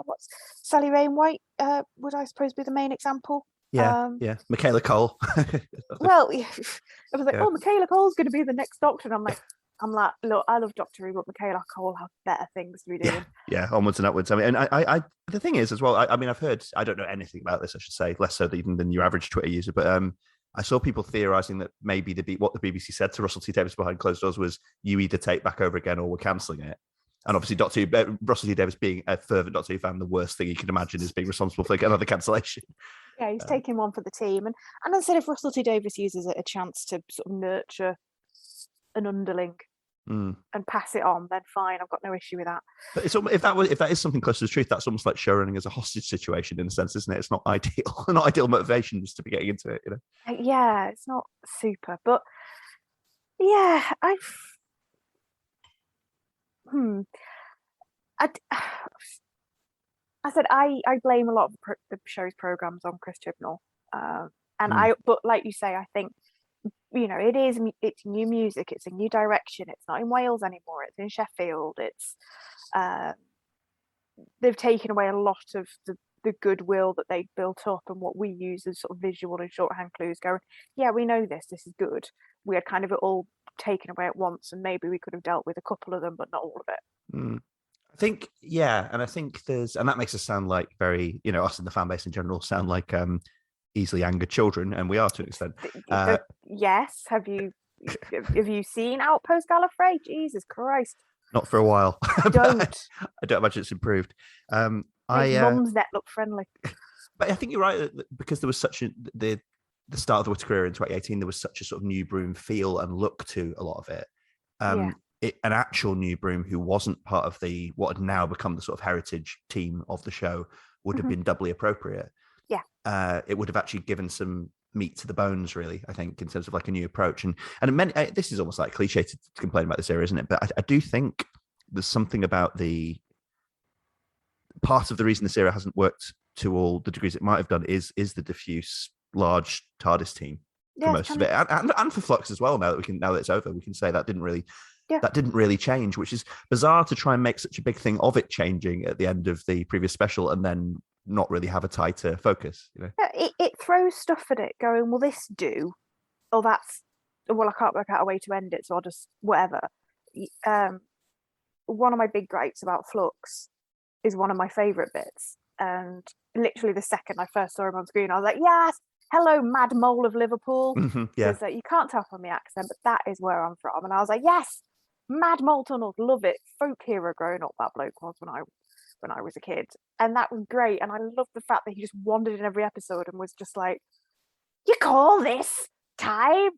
What's Sally Rainwhite? Would I suppose be the main example? Yeah, Michaela Cole. Well, I was like, Michaela Cole's going to be the next Doctor, and I'm like, look, I love Doctor Who, but Michaela Cole has better things to be doing. Yeah, onwards and upwards. I mean, and I the thing is as well. I mean, I've heard. I don't know anything about this. I should say, less so even than your average Twitter user. But I saw people theorising that maybe what the BBC said to Russell T Davies behind closed doors was, "You either take back over again, or we're cancelling it." And obviously, Russell T Davies being a fervent Doctor Who fan, the worst thing he could imagine is being responsible for another cancellation. Yeah, he's taking one for the team, and I said if Russell T Davies uses it a chance to sort of nurture an underling and pass it on, then fine, I've got no issue with that. But if that is something close to the truth, that's almost like showrunning as a hostage situation in a sense, isn't it? It's not ideal, not ideal motivations to be getting into it, you know. Yeah, it's not super, but yeah, I said I blame a lot of the show's programs on Chris Chibnall, but like you say, I think, you know, it's new music, it's a new direction, it's not in Wales anymore, it's in Sheffield, it's they've taken away a lot of the goodwill that they built up and what we use as sort of visual and shorthand clues, going, yeah, we know this is good. We had kind of it all taken away at once, and maybe we could have dealt with a couple of them but not all of it. I think, yeah, and I think and that makes us sound like very, you know, us in the fan base in general sound like easily angered children, and we are to an extent. Yes, have you seen Outpost Gallifrey? Jesus Christ! Not for a while. Don't. I don't imagine it's improved. Mum's net look friendly. But I think you're right, because there was such the start of the Witter career in 2018, there was such a sort of new broom feel and look to a lot of it. An actual new broom who wasn't part of what had now become the sort of heritage team of the show would have been doubly appropriate. Yeah, it would have actually given some meat to the bones, really, I think, in terms of like a new approach. And this is almost like cliche to complain about this era, isn't it? But I do think there's something about the part of the reason this era hasn't worked to all the degrees it might have done is the diffuse large TARDIS team for most of it, and for Flux as well. Now that it's over, we can say that didn't really change, which is bizarre to try and make such a big thing of it changing at the end of the previous special and then not really have a tighter focus, you know. It throws stuff at it going, will this do? Or I can't work out a way to end it, so I'll just whatever. One of my big gripes about Flux is one of my favourite bits, and literally the second I first saw him on screen, I was like, yes, hello, Mad Mole of Liverpool. Yeah. You can't tell from the accent, but that is where I'm from. And I was like, yes, Mad Mole Tunnels, love it. Folk hero growing up, that bloke was when I was a kid. And that was great. And I love the fact that he just wandered in every episode and was just like, you call this time?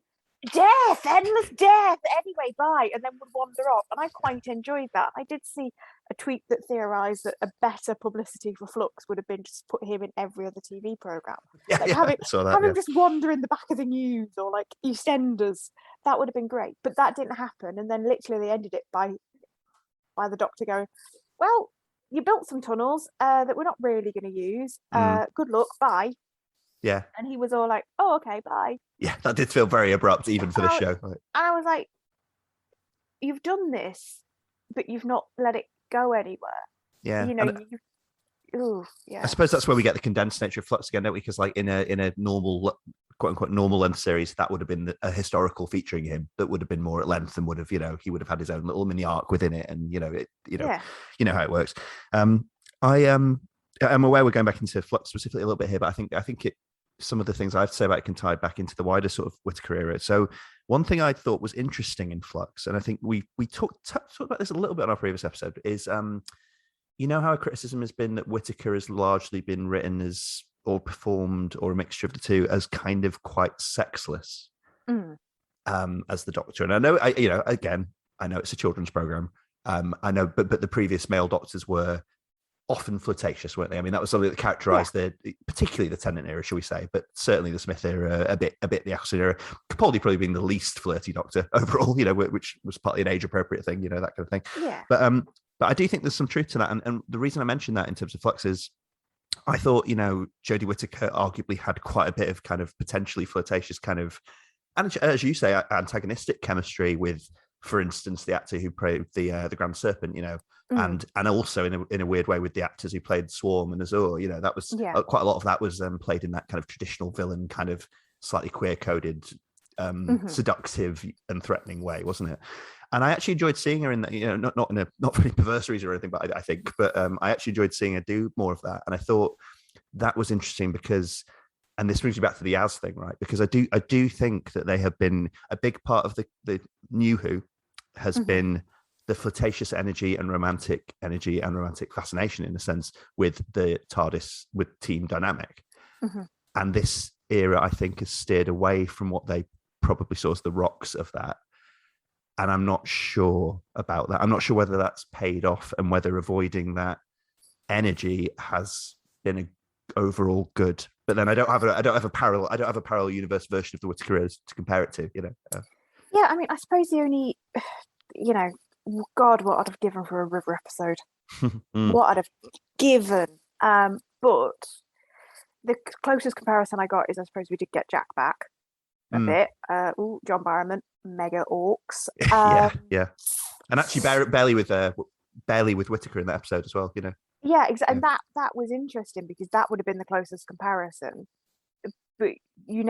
Death, endless death. Anyway, bye. And then would wander off. And I quite enjoyed that. I did see a tweet that theorised that a better publicity for Flux would have been just put him in every other TV programme. Have him just wander in the back of the news or like EastEnders. That would have been great. But that didn't happen. And then literally they ended it by the Doctor going, well, you built some tunnels that we're not really going to use. Good luck, bye. Yeah. And he was all like, oh, okay, bye. Yeah, that did feel very abrupt, even for the show. And I was like, you've done this, but you've not let it go anywhere. Yeah. You know, yeah. I suppose that's where we get the condensed nature of Flux again, don't we? Because like in a normal, quote unquote, normal length series, that would have been a historical featuring him that would have been more at length and would have, you know, he would have had his own little mini arc within it. And, you know, you know how it works. I'm aware we're going back into Flux specifically a little bit here, but I think some of the things I have to say about it can tie back into the wider sort of Whittaker era. So one thing I thought was interesting in Flux, and I think we talked about this a little bit on our previous episode, is you know how a criticism has been that Whittaker has largely been written as or performed or a mixture of the two as kind of quite sexless as the Doctor. And I know, I know it's a children's program. I know, but the previous male Doctors were often flirtatious, weren't they? I mean, that was something that characterised particularly the Tennant era, shall we say, but certainly the Smith era, a bit the Eccleston era. Capaldi probably being the least flirty Doctor overall, you know, which was partly an age-appropriate thing, you know, that kind of thing. Yeah. But I do think there's some truth to that, and the reason I mention that in terms of Flux is I thought, Jodie Whittaker arguably had quite a bit of kind of potentially flirtatious kind of, and as you say, antagonistic chemistry with, for instance, the actor who played the Grand Serpent, and also in a weird way with the actors who played Swarm and Azur. That was quite a lot of that was played in that kind of traditional villain kind of slightly queer-coded, seductive and threatening way, wasn't it? And I actually enjoyed seeing her in that, not for any perverse reason or anything, but I think, I actually enjoyed seeing her do more of that. And I thought that was interesting because, and this brings me back to the Yaz thing, right? Because I do think that they have been a big part of the New Who has been the flirtatious energy and romantic fascination, in a sense, with the TARDIS, with team dynamic. And this era, I think, has steered away from what they probably saw as the rocks of that. And I'm not sure about that. I'm not sure whether that's paid off and whether avoiding that energy has been an overall good. But then I don't have a parallel universe version of the Whittaker to compare it to. Yeah, I mean, I suppose the only, God, what I'd have given for a River episode. What I'd have given. But the closest comparison I got is, I suppose, we did get Jack back a bit. John Barrowman, mega orcs. Yeah. And actually barely with Whittaker in that episode as well, Yeah, exactly. And that was interesting because that would have been the closest comparison. But you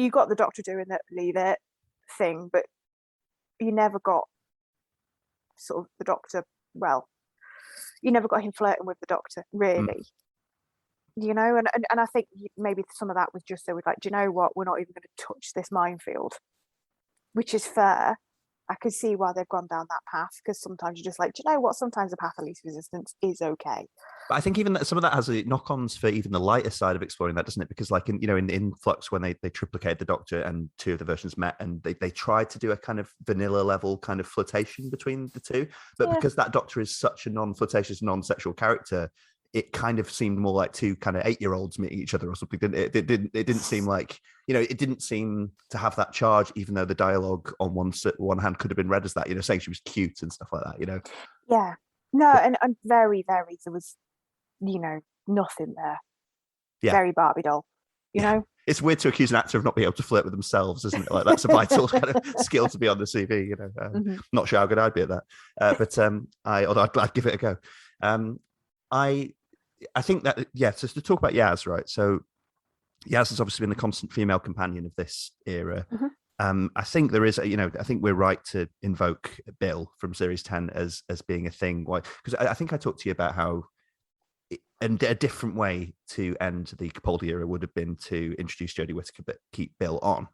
got the Doctor doing that leave it thing, but you never got sort of the Doctor, you never got him flirting with the Doctor, really. And I think maybe some of that was just so we're like, do you know what? We're not even going to touch this minefield, which is fair. I can see why they've gone down that path, because sometimes you're just like, do you know what? Sometimes the path of least resistance is okay. But I think even that some of that has knock-ons for even the lighter side of exploring that, doesn't it? Because like in Flux, when they triplicated the Doctor and two of the versions met, and they tried to do a kind of vanilla level kind of flirtation between the two, but because that Doctor is such a non-flirtatious, non-sexual character, it kind of seemed more like two kind of 8-year-olds meeting each other or something. It didn't seem like, it didn't seem to have that charge, even though the dialogue on one hand could have been read as that, saying she was cute and stuff like that, Yeah. No, and very, very, there was, nothing there. Yeah. Very Barbie doll, It's weird to accuse an actor of not being able to flirt with themselves, isn't it? Like, that's a vital kind of skill to be on the CV, Not sure how good I'd be at that. But I'd give it a go. I think that, so to talk about Yaz, right? So Yaz has obviously been the constant female companion of this era. I think there is, I think we're right to invoke Bill from Series 10 as being a thing. Why? Because I think I talked to you about how a different way to end the Capaldi era would have been to introduce Jodie Whittaker but keep Bill on.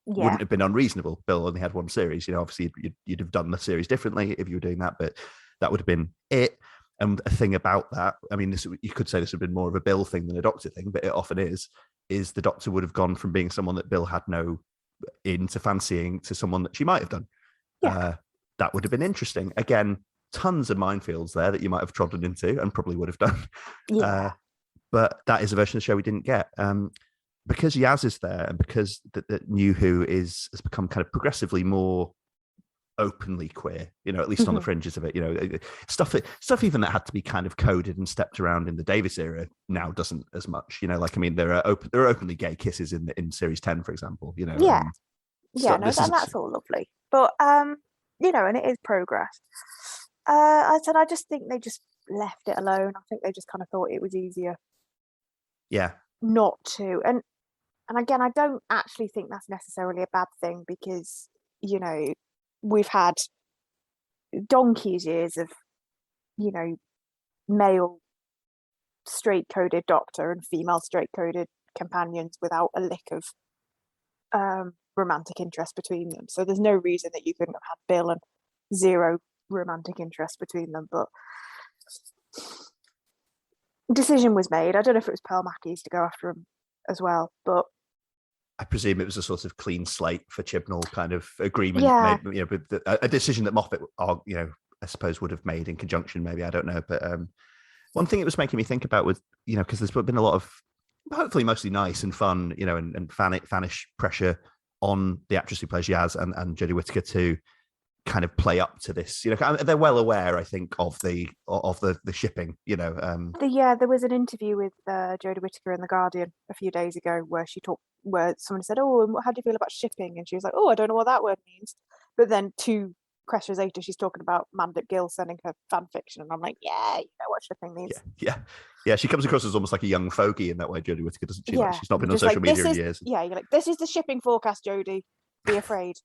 Yeah. Wouldn't have been unreasonable. Bill only had one series. Obviously you'd have done the series differently if you were doing that, but that would have been it. And a thing about that, I mean, you could say this would have been more of a Bill thing than a Doctor thing, but it often is the Doctor would have gone from being someone that Bill had no into fancying to someone that she might have done. Yeah. That would have been interesting. Again, tons of minefields there that you might have trodden into and probably would have done. Yeah. But that is a version of the show we didn't get. Because Yaz is there and because the New Who has become kind of progressively more openly queer, at least on the fringes of it, stuff even that had to be kind of coded and stepped around in the Davis era now doesn't as much, there are openly gay kisses in Series 10, for example, that's all lovely, but and it is progress. I just think they just left it alone. I think they just kind of thought it was easier not to, and again, I don't actually think that's necessarily a bad thing, because we've had donkey's years of, male straight-coded Doctor and female straight-coded companions without a lick of romantic interest between them. So there's no reason that you couldn't have had Bill and zero romantic interest between them. But decision was made. I don't know if it was Pearl Mackies to go after him as well, but I presume it was a sort of clean slate for Chibnall kind of agreement, maybe, with a decision that Moffat, I suppose would have made in conjunction, maybe, I don't know. But one thing it was making me think about was, because there's been a lot of, hopefully mostly nice and fun, and fanish pressure on the actress who plays Yaz and Jodie Whittaker to kind of play up to this. They're well aware, I think, of the shipping. There was an interview with Jodie Whittaker in The Guardian a few days ago where someone said, "Oh, how do you feel about shipping?" And she was like, "Oh, I don't know what that word means." But then 2 questions later, she's talking about Mandip Gill sending her fan fiction, and I'm like, "Yeah, you know what shipping means." Yeah. She comes across as almost like a young fogey in that way, Jodie Whittaker, doesn't she? Yeah, Like, she's not been on social media in years. Yeah, you're like, "This is the shipping forecast, Jodie. Be afraid."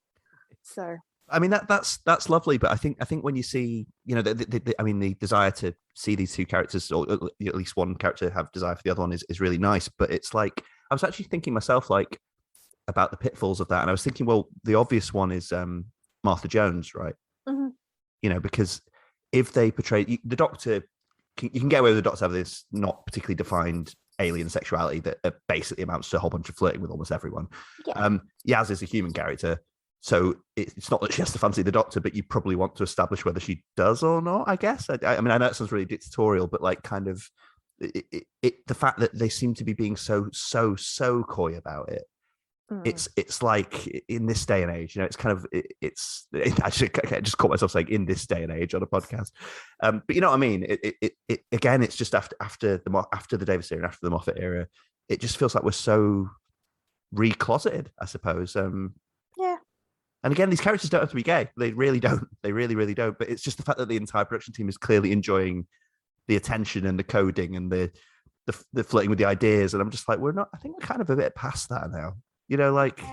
So. I mean that's lovely, but I think when you see the desire to see these 2 characters, or at least one character have desire for the other one, is really nice. But it's like I was actually thinking myself like about the pitfalls of that, and I was thinking, well, the obvious one is Martha Jones, right? Mm-hmm. Because if they portray the Doctor, you can get away with the Doctor having this not particularly defined alien sexuality that basically amounts to a whole bunch of flirting with almost everyone. Yeah. Yaz is a human character. So it's not that she has to fancy the Doctor, but you probably want to establish whether she does or not, I guess. I mean, I know it sounds really dictatorial, but like kind of the fact that they seem to be being so coy about it. It's like in this day and age, it's kind of I just caught myself saying in this day and age on a podcast. But you know what I mean? It again, it's just after the Davis era and after the Moffat era, it just feels like we're so recloseted, I suppose. Yeah. And again, these characters don't have to be gay. They really don't. They really, really don't. But it's just the fact that the entire production team is clearly enjoying the attention and the coding and the flirting with the ideas. And I'm just like, I think we're kind of a bit past that now. Feels like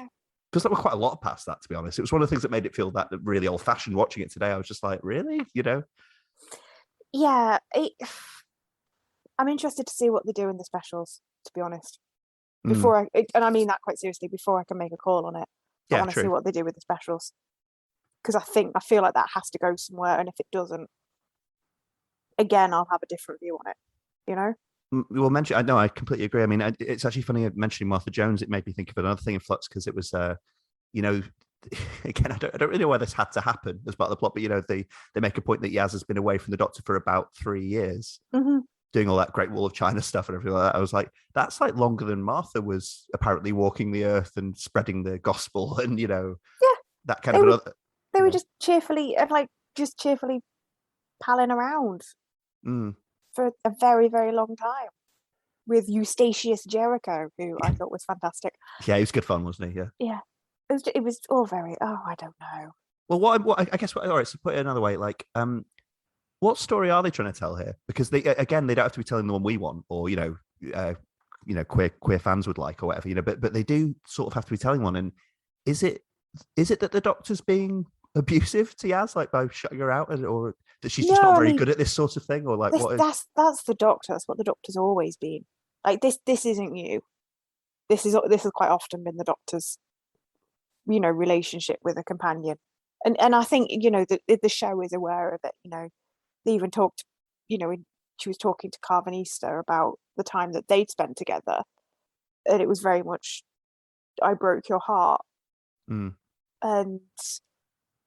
we're quite a lot past that, to be honest. It was one of the things that made it feel that really old fashioned watching it today. I was just like, really? Yeah. I'm interested to see what they do in the specials, to be honest. Before and I mean that quite seriously, before I can make a call on it. I want to see what they do with the specials, because I feel like that has to go somewhere, and if it doesn't, again, I'll have a different view on it. We'll mention. I know, I completely agree. I mean, it's actually funny mentioning Martha Jones. It made me think of another thing in Flux, because it was, again, I don't really know why this had to happen as part of the plot, but they make a point that Yaz has been away from the Doctor for about 3 years. Mm-hmm. Doing all that Great Wall of China stuff and everything like that. I was like, that's like longer than Martha was apparently walking the earth and spreading the gospel, and that kind of. They were just cheerfully palling around for a very, very long time with Eustachius Jericho, who I thought was fantastic. Yeah, he was good fun, wasn't he? Yeah. It was all very. I don't know. Well, I guess. All right. So put it another way, like, what story are they trying to tell here? Because they don't have to be telling the one we want, or queer fans would like, or whatever. But they do sort of have to be telling one. And is it that the Doctor's being abusive to Yaz, like by shutting her out, or that she's just not very good at this sort of thing, or like that's the Doctor. That's what the Doctor's always been. Like this isn't new. This has quite often been the Doctor's, relationship with a companion, and I think the show is aware of it. They even talked, when she was talking to Carvanista about the time that they'd spent together, and it was very much, I broke your heart. And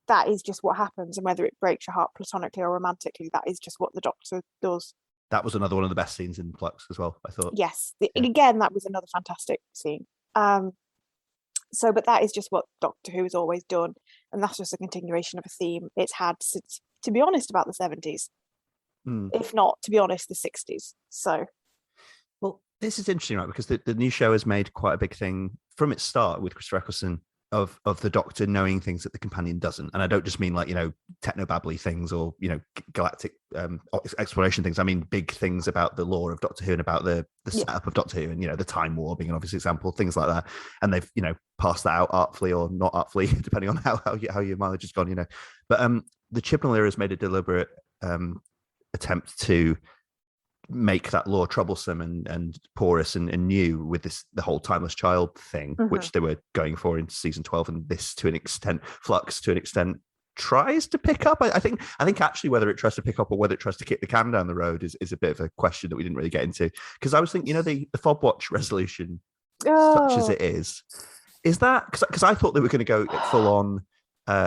that is just what happens. And whether it breaks your heart platonically or romantically, that is just what the Doctor does. That was another one of the best scenes in Flux as well, I thought. Yes. Again, that was another fantastic scene. But that is just what Doctor Who has always done. And that's just a continuation of a theme it's had since, to be honest, about the 70s. If not, to be honest, the 60s. So, well, this is interesting, right? Because the new show has made quite a big thing from its start with Christopher Eccleston of the Doctor knowing things that the companion doesn't. And I don't just mean like, techno-babbly things or, galactic exploration things. I mean big things about the lore of Doctor Who and about the setup of Doctor Who and, the time war being an obvious example, things like that. And they've, passed that out artfully or not artfully, depending on how your mileage has gone, But the Chibnall era has made a deliberate attempt to make that lore troublesome and porous and new with the whole timeless child thing, which they were going for in season 12, and this Flux to an extent tries to pick up. I think actually whether it tries to pick up or whether it tries to kick the can down the road is a bit of a question that we didn't really get into, because I was thinking, the fob watch resolution, such as it is that because I thought they were going to go full on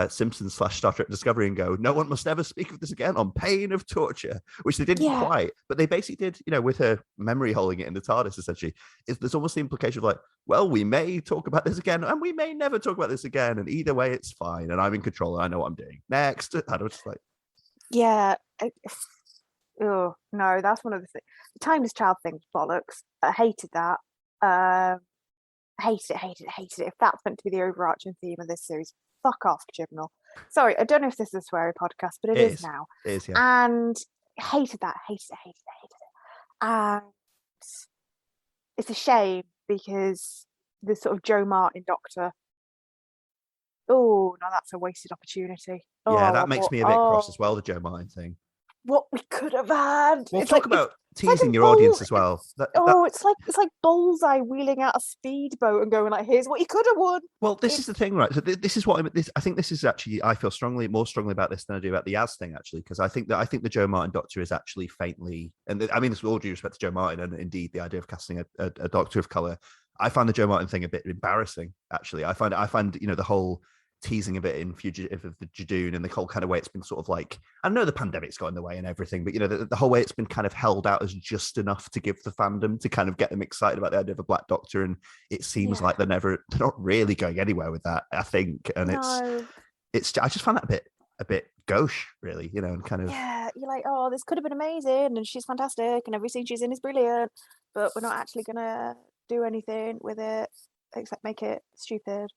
Simpsons / Star Trek Discovery and go, no one must ever speak of this again on pain of torture, which they didn't quite, but they basically did, with her memory holding it in the TARDIS, essentially. There's almost the implication of like, well, we may talk about this again and we may never talk about this again. And either way, it's fine. And I'm in control and I know what I'm doing. Next. I was just like, yeah. Oh, no, that's one of the things. The Timeless Child thing, bollocks. I hated that. Hated it. If that's meant to be the overarching theme of this series, fuck off, Chibnall. Sorry, I don't know if this is a sweary podcast, but it is now. It is, yeah. And hated it. And it's a shame because the sort of Joe Martin Doctor, oh, no, that's a wasted opportunity. Yeah, that makes me a bit cross as well, the Joe Martin thing. What we could have had. We'll talk about teasing your audience as well. It's like Bullseye wheeling out a speedboat and going like, "Here's what you could have won." Well, this is the thing, right? So this is what I think. This is actually, I feel more strongly about this than I do about the Yaz thing, actually, because I think the Joe Martin Doctor is actually faintly, and I mean this with all due respect to Joe Martin, and indeed the idea of casting a Doctor of color. I find the Joe Martin thing a bit embarrassing. Actually, I find the whole teasing a bit in Fugitive of the Jadoon and the whole kind of way it's been sort of like, I know the pandemic's got in the way and everything, but the whole way it's been kind of held out as just enough to give the fandom to kind of get them excited about the idea of a Black Doctor, and it seems like they're not really going anywhere with that, I think. And it's I just find that a bit gauche, really, and kind of, you're like, oh, this could have been amazing and she's fantastic and every scene she's in is brilliant, but we're not actually gonna do anything with it except make it stupid.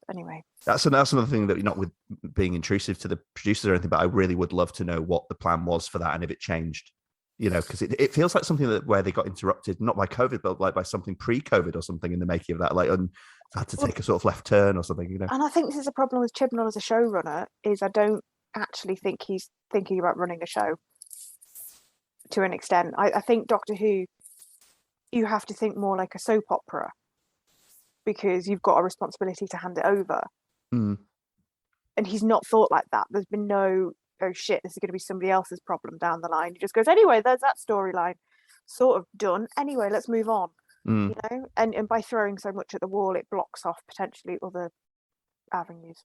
Anyway, that's another thing that you're not with being intrusive to the producers or anything, but I really would love to know what the plan was for that and if it changed, because it feels like something where they got interrupted, not by COVID, but like by something pre-COVID or something in the making of that, like, and had to take a sort of left turn or something, And I think this is a problem with Chibnall as a showrunner, is I don't actually think he's thinking about running a show to an extent. I think Doctor Who, you have to think more like a soap opera, because you've got a responsibility to hand it over. And he's not thought like that. There's been no, oh shit, this is going to be somebody else's problem down the line. He just goes, anyway, there's that storyline sort of done. Anyway, let's move on. And by throwing so much at the wall, it blocks off potentially other avenues.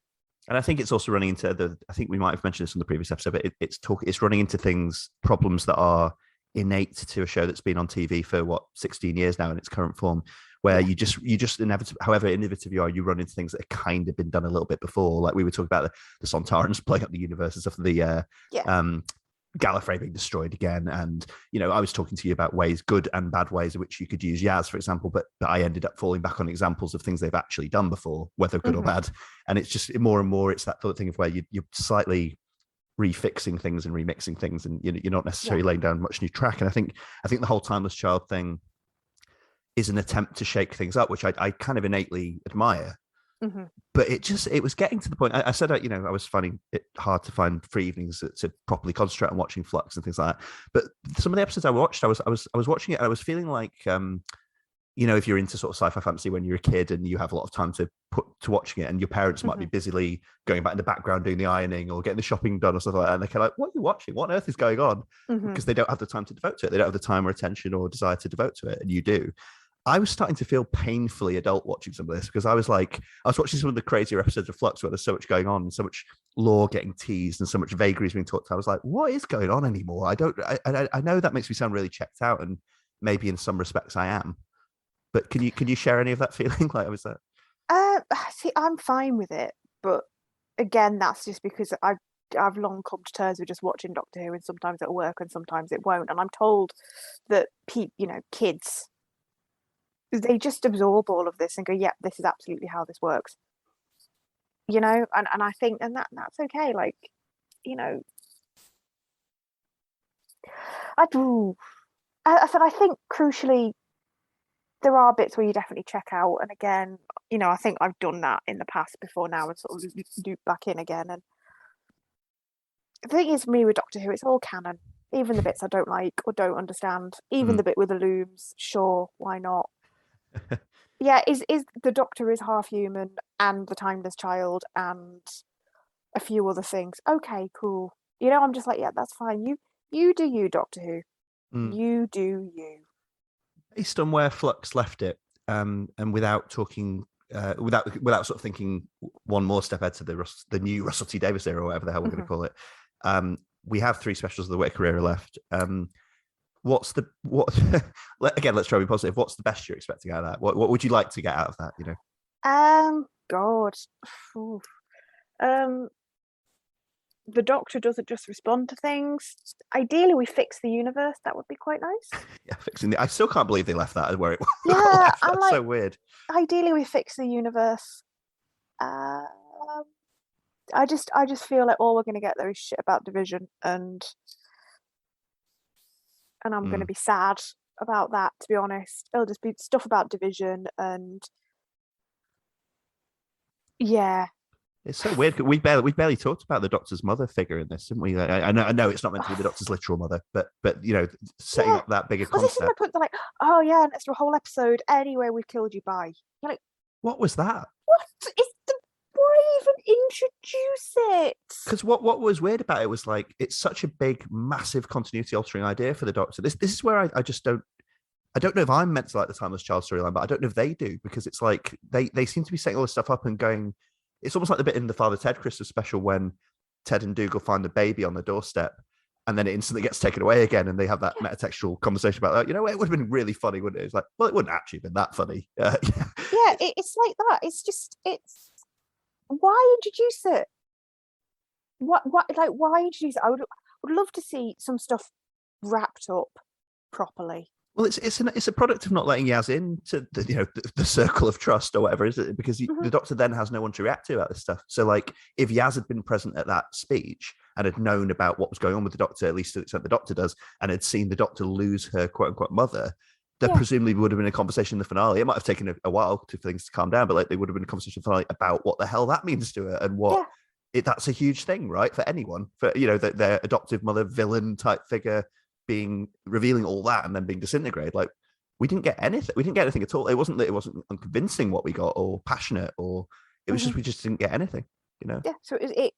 And I think it's also running into I think we might have mentioned this in the previous episode, but it's running into problems that are innate to a show that's been on TV for 16 years now in its current form, where you just inevitably, however innovative you are, you run into things that have kind of been done a little bit before. Like we were talking about the Sontarans playing up the universe and stuff, the Gallifrey being destroyed again. And, I was talking to you about good and bad ways in which you could use Yaz, for example, but I ended up falling back on examples of things they've actually done before, whether good or bad. And it's just more and more, it's that sort of thing of where you're slightly refixing things and remixing things, and you're not necessarily laying down much new track. And I think the whole Timeless Child thing is an attempt to shake things up, which I kind of innately admire. But it was getting to the point. I said, I was finding it hard to find free evenings to properly concentrate on watching Flux and things like that. But some of the episodes I watched, I was watching it and I was feeling like, if you're into sort of sci-fi fantasy when you're a kid and you have a lot of time to put to watching it, and your parents might be busily going back in the background doing the ironing or getting the shopping done or stuff like that, and they're kind of like, what are you watching? What on earth is going on? Because they don't have the time to devote to it. They don't have the time or attention or desire to devote to it, and you do. I was starting to feel painfully adult watching some of this, because I was watching some of the crazier episodes of Flux where there's so much going on and so much lore getting teased and so much vagaries being talked. I was like, what is going on anymore? I know that makes me sound really checked out, and maybe in some respects I am. But can you share any of that feeling? Like, was that? See, I'm fine with it, but again, that's just because I've long come to terms with just watching Doctor Who, and sometimes it'll work and sometimes it won't. And I'm told that kids, they just absorb all of this and go, yeah, this is absolutely how this works. And I think, and that's okay. Like, I think crucially, there are bits where you definitely check out. And again, I think I've done that in the past before now and sort of loop back in again. And the thing is, me with Doctor Who, it's all canon. Even the bits I don't like or don't understand. Even the bit with the looms, sure, why not? Yeah, is the Doctor is half human and the Timeless Child and a few other things. Okay, cool. I'm just like, yeah, that's fine. You do you, Doctor Who. You do you. Based on where Flux left it, and without talking without sort of thinking one more step ahead to the new Russell T Davies era, or whatever the hell we're going to call it. We have 3 specials of the Whittaker era left. What again, let's try to be positive. What's the best you're expecting out of that? What would you like to get out of that, you know? God. Ooh. The Doctor doesn't just respond to things. Ideally, we fix the universe. That would be quite nice. Yeah, fixing I still can't believe they left that where it was. Yeah, That's like, so weird. Ideally, we fix the universe. I just feel like all we're going to get there is shit about division, and I'm going to be sad about that. To be honest, it'll just be stuff about division, and yeah. It's so weird. We barely talked about the Doctor's mother figure in this, didn't we? I know it's not meant to be the Doctor's literal mother, but you know, setting up that bigger concept. This is my point. They're like, oh yeah, and it's a whole episode. Anyway, we killed you. Bye. You're like, what was that? Why even introduce it? Because what was weird about it was like it's such a big, massive continuity altering idea for the Doctor. This is where I just don't. I don't know if I'm meant to like the Timeless Child storyline, but I don't know if they do, because it's like they seem to be setting all this stuff up and going. It's almost like the bit in the Father Ted Christmas special when Ted and Dougal find the baby on the doorstep, and then it instantly gets taken away again, and they have that metatextual conversation about that. You know, it would have been really funny, wouldn't it? It's like, well, it wouldn't actually have been that funny. It's like that. It's why introduce it? Why introduce it? I would love to see some stuff wrapped up properly. Well, it's a product of not letting Yaz into the circle of trust or whatever, is it? Because the Doctor then has no one to react to about this stuff. So, like, if Yaz had been present at that speech and had known about what was going on with the Doctor, at least to the extent the Doctor does, and had seen the Doctor lose her quote unquote mother, there presumably would have been a conversation in the finale. It might have taken a while for things to calm down, but like, there would have been a conversation in the finale about what the hell that means to her and what that's a huge thing, right? For anyone, for their adoptive mother, villain type figure, revealing all that and then being disintegrated. Like, we didn't get anything. We didn't get anything at all. It wasn't unconvincing what we got, or passionate, or it was just we just didn't get anything. Yeah. So it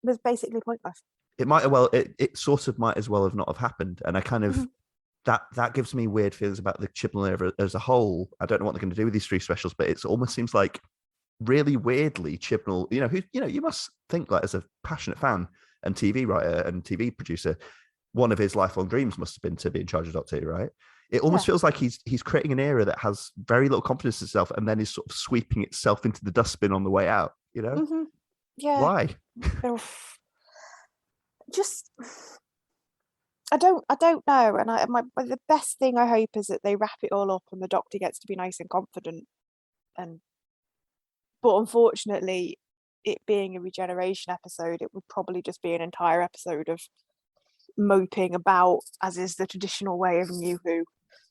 was basically pointless. It sort of might as well have not have happened. And I kind of that gives me weird feelings about the Chibnall era as a whole. I don't know what they're going to do with these 3 specials, but it almost seems like really weirdly Chibnall. You must think, like, as a passionate fan and TV writer and TV producer, one of his lifelong dreams must have been to be in charge of Doctor Who, right? It almost feels like he's creating an era that has very little confidence in itself, and then is sort of sweeping itself into the dustbin on the way out. Yeah. Why? Just, I don't know. And the best thing I hope is that they wrap it all up and the Doctor gets to be nice and confident. But unfortunately, it being a regeneration episode, it would probably just be an entire episode of moping about, as is the traditional way of New Who.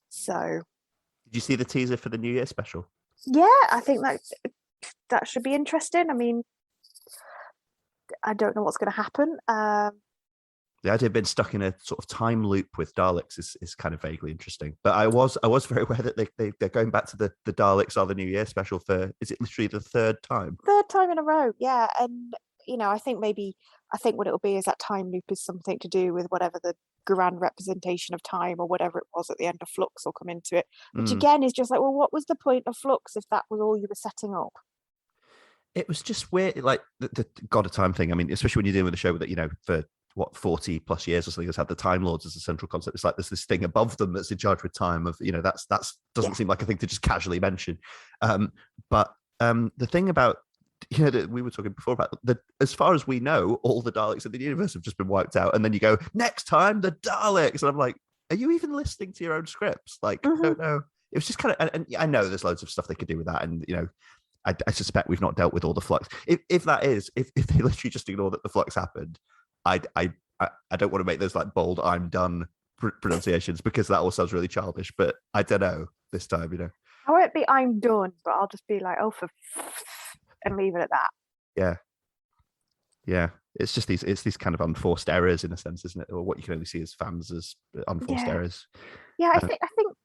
So, did you see the teaser for the New Year special? Yeah, I think that should be interesting. I mean, I don't know what's going to happen. The idea of being stuck in a sort of time loop with Daleks is kind of vaguely interesting. But I was very aware that they're going back to the Daleks are the New Year special for, is it literally the third time? Third time in a row, yeah. And I think what it'll be is that time loop is something to do with whatever the grand representation of time or whatever it was at the end of Flux will come into it. Which again is just like, well, what was the point of Flux if that was all you were setting up? It was just weird, like the God of Time thing. I mean, especially when you're dealing with a show that, for 40 plus years or something, has had the Time Lords as a central concept. It's like there's this thing above them that's in charge with time of, that's doesn't seem like a thing to just casually mention. But the thing about, that we were talking before about, as far as we know, all the Daleks in the universe have just been wiped out. And then you go, next time, the Daleks. And I'm like, are you even listening to your own scripts? Like, I don't know. It was just kind of, and I know there's loads of stuff they could do with that. And, I suspect we've not dealt with all the Flux. If they literally just ignore that the Flux happened, I don't want to make those like bold "I'm done" pronunciations, because that all sounds really childish. But I don't know this time, I won't be "I'm done," but I'll just be like, "Oh, and leave it at that." Yeah. It's just these kind of unforced errors in a sense, isn't it? Or what you can only see as fans as unforced errors. Yeah, I think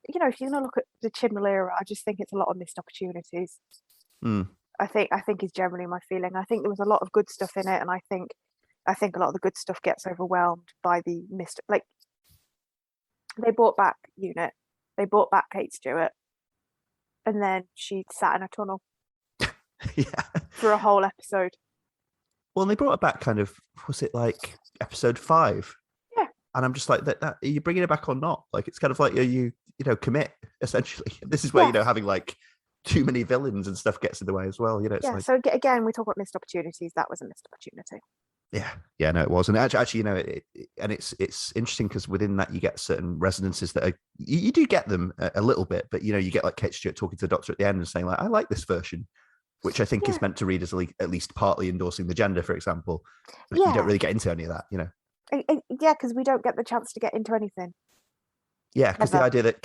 if you're going to look at the Chibnall era, I just think it's a lot of missed opportunities. I think is generally my feeling. I think there was a lot of good stuff in it, and I think a lot of the good stuff gets overwhelmed by the missed. Like, they brought back Unit, they brought back Kate Stewart, and then she sat in a tunnel Yeah. for a whole episode. Well, and they brought it back kind of, was it like episode 5? Yeah. And I'm just like, that are you bringing it back or not? Like, it's kind of like, you commit, essentially. This is where, having like too many villains and stuff gets in the way as well. It's like, so again, we talk about missed opportunities. That was a missed opportunity. Yeah, no, it was. And actually, it's interesting because within that you get certain resonances that are, you do get them a little bit, but you get like Kate Stewart talking to the Doctor at the end and saying like, I like this version, which I think is meant to read as at least partly endorsing the gender, for example. But you don't really get into any of that, Yeah, because we don't get the chance to get into anything. Yeah, because the idea that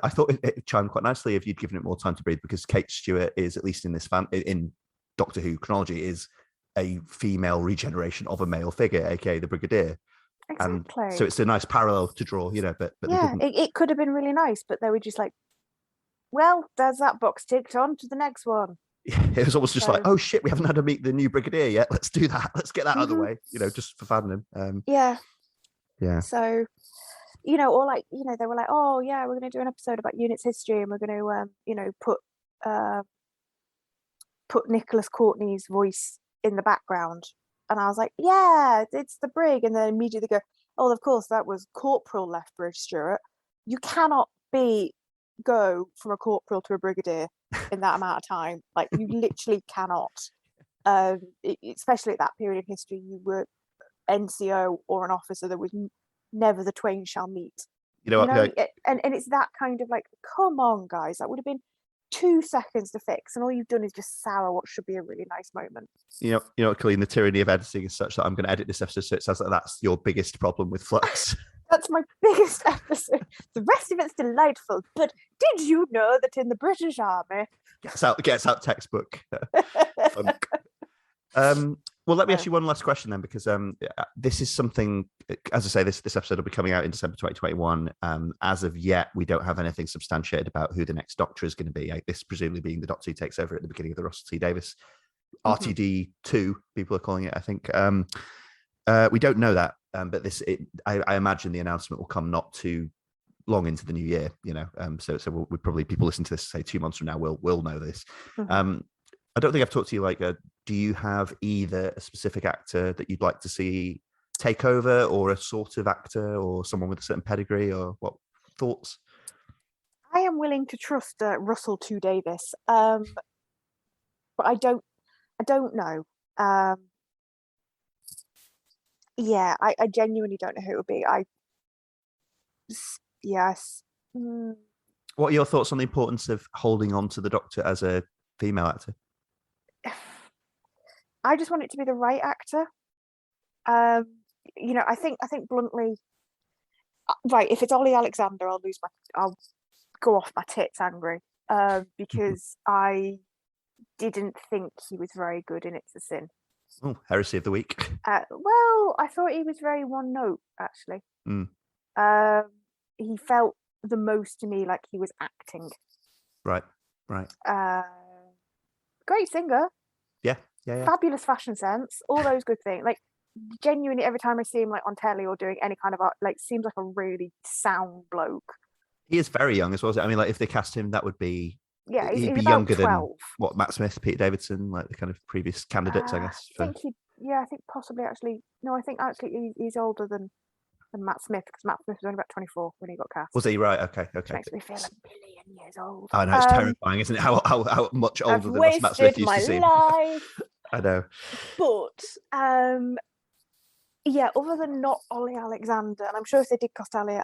I thought it chimed quite nicely if you'd given it more time to breathe, because Kate Stewart is, at least in this in Doctor Who chronology, is a female regeneration of a male figure, aka the Brigadier. Exactly. And so it's a nice parallel to draw, but yeah, it could have been really nice, but they were just like, well, there's that box ticked on to the next one. It was almost just like, oh shit, we haven't had to meet the new Brigadier yet. Let's do that. Let's get that out of the way, just for fanning him. Yeah. So, or like, they were like, oh yeah, we're going to do an episode about Unit's history, and we're going to, put Nicholas Courtney's voice in the background. And I was like, yeah, it's the Brig. And then immediately go, oh, of course, that was Corporal Lethbridge Stewart. You cannot go from a corporal to a brigadier in that amount of time. Like, you literally cannot. Especially at that period in history, you were NCO or an officer. There was never the twain shall meet. And it's that kind of like, come on, guys, that would have been 2 seconds to fix, and all you've done is just sour what should be a really nice moment. Colleen, the tyranny of editing is such that I'm going to edit this episode so it sounds like that's your biggest problem with Flux. That's my biggest episode. The rest of it's delightful, but did you know that in the British Army... Gets out textbook. Well, let me ask you one last question then, because this is something, as I say, this episode will be coming out in December 2021. As of yet, we don't have anything substantiated about who the next Doctor is going to be. This presumably being the Doctor who takes over at the beginning of the Russell T Davies. RTD2, people are calling it, I think. We don't know that, but I imagine the announcement will come not too long into the new year, so we'll probably, people listen to this, say 2 months from now, we'll know this. I don't think I've talked to you, like, do you have either a specific actor that you'd like to see take over, or a sort of actor, or someone with a certain pedigree, or what thoughts? I am willing to trust Russell T Davies, but I don't know. I genuinely don't know who it would be. Yes. What are your thoughts on the importance of holding on to the Doctor as a female actor? I just want it to be the right actor. I think bluntly, right, if it's Ollie Alexander, I'll go off my tits angry, because I didn't think he was very good in It's a Sin. Oh, heresy of the week. Well, I thought he was very one note, actually. He felt the most to me like he was acting. Right. Great singer. Yeah. Fabulous fashion sense, all those good things. Like, genuinely, every time I see him like on telly or doing any kind of art, like, seems like a really sound bloke. He is very young as well. I mean, like, if they cast him, that would be he'd be about younger 12. than what, Matt Smith, Peter Davidson, like the kind of previous candidates, I guess. I think possibly actually. No, I think actually he's older than Matt Smith, because Matt Smith was only about 24 when he got cast. Was he? Right. Okay. Which makes me feel a billion years old. I know, it's terrifying, isn't it? How much older than us Matt Smith used to seem. I know. But other than not Ollie Alexander, and I'm sure if they did cast Ollie,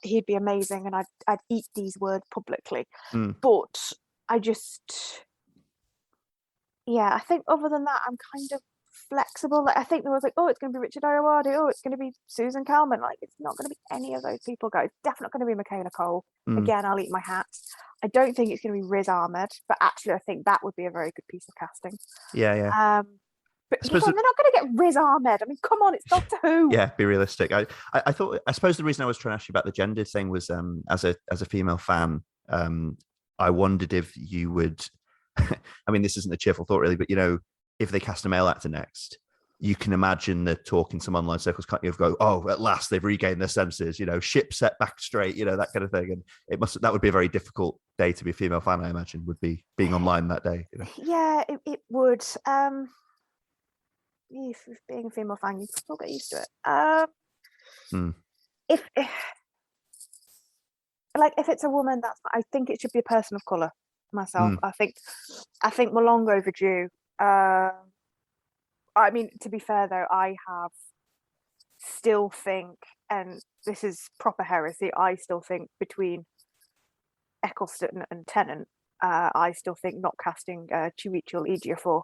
he'd be amazing, and I'd eat these words publicly. But I just, I think other than that, I'm kind of flexible. Like, I think there was like, oh, it's going to be Richard Ayoade, oh, it's going to be Susan Calman. Like, it's not going to be any of those people, guys. Definitely not going to be Michaela Cole. Again, I'll eat my hat. I don't think it's going to be Riz Ahmed, but actually I think that would be a very good piece of casting. But they're not going to get Riz Ahmed. I mean, come on, it's Doctor Who. Yeah, be realistic. I suppose the reason I was trying to ask you about the gender thing was, as a female fan, I wondered if you would, I mean, this isn't a cheerful thought really, but if they cast a male actor next, you can imagine the talk in some online circles, can't you? Of go, oh, at last they've regained their senses, ship set back straight, that kind of thing. And that would be a very difficult day to be a female fan, I imagine, would be being online that day. Yeah, it would. If being a female fan, you can still get used to it. If it's a woman, I think it should be a person of color. Myself, I think we're long overdue. I mean, to be fair though, I still think, and this is proper heresy, I still think between Eccleston and Tennant, I still think not casting Chiwetel Ejiofor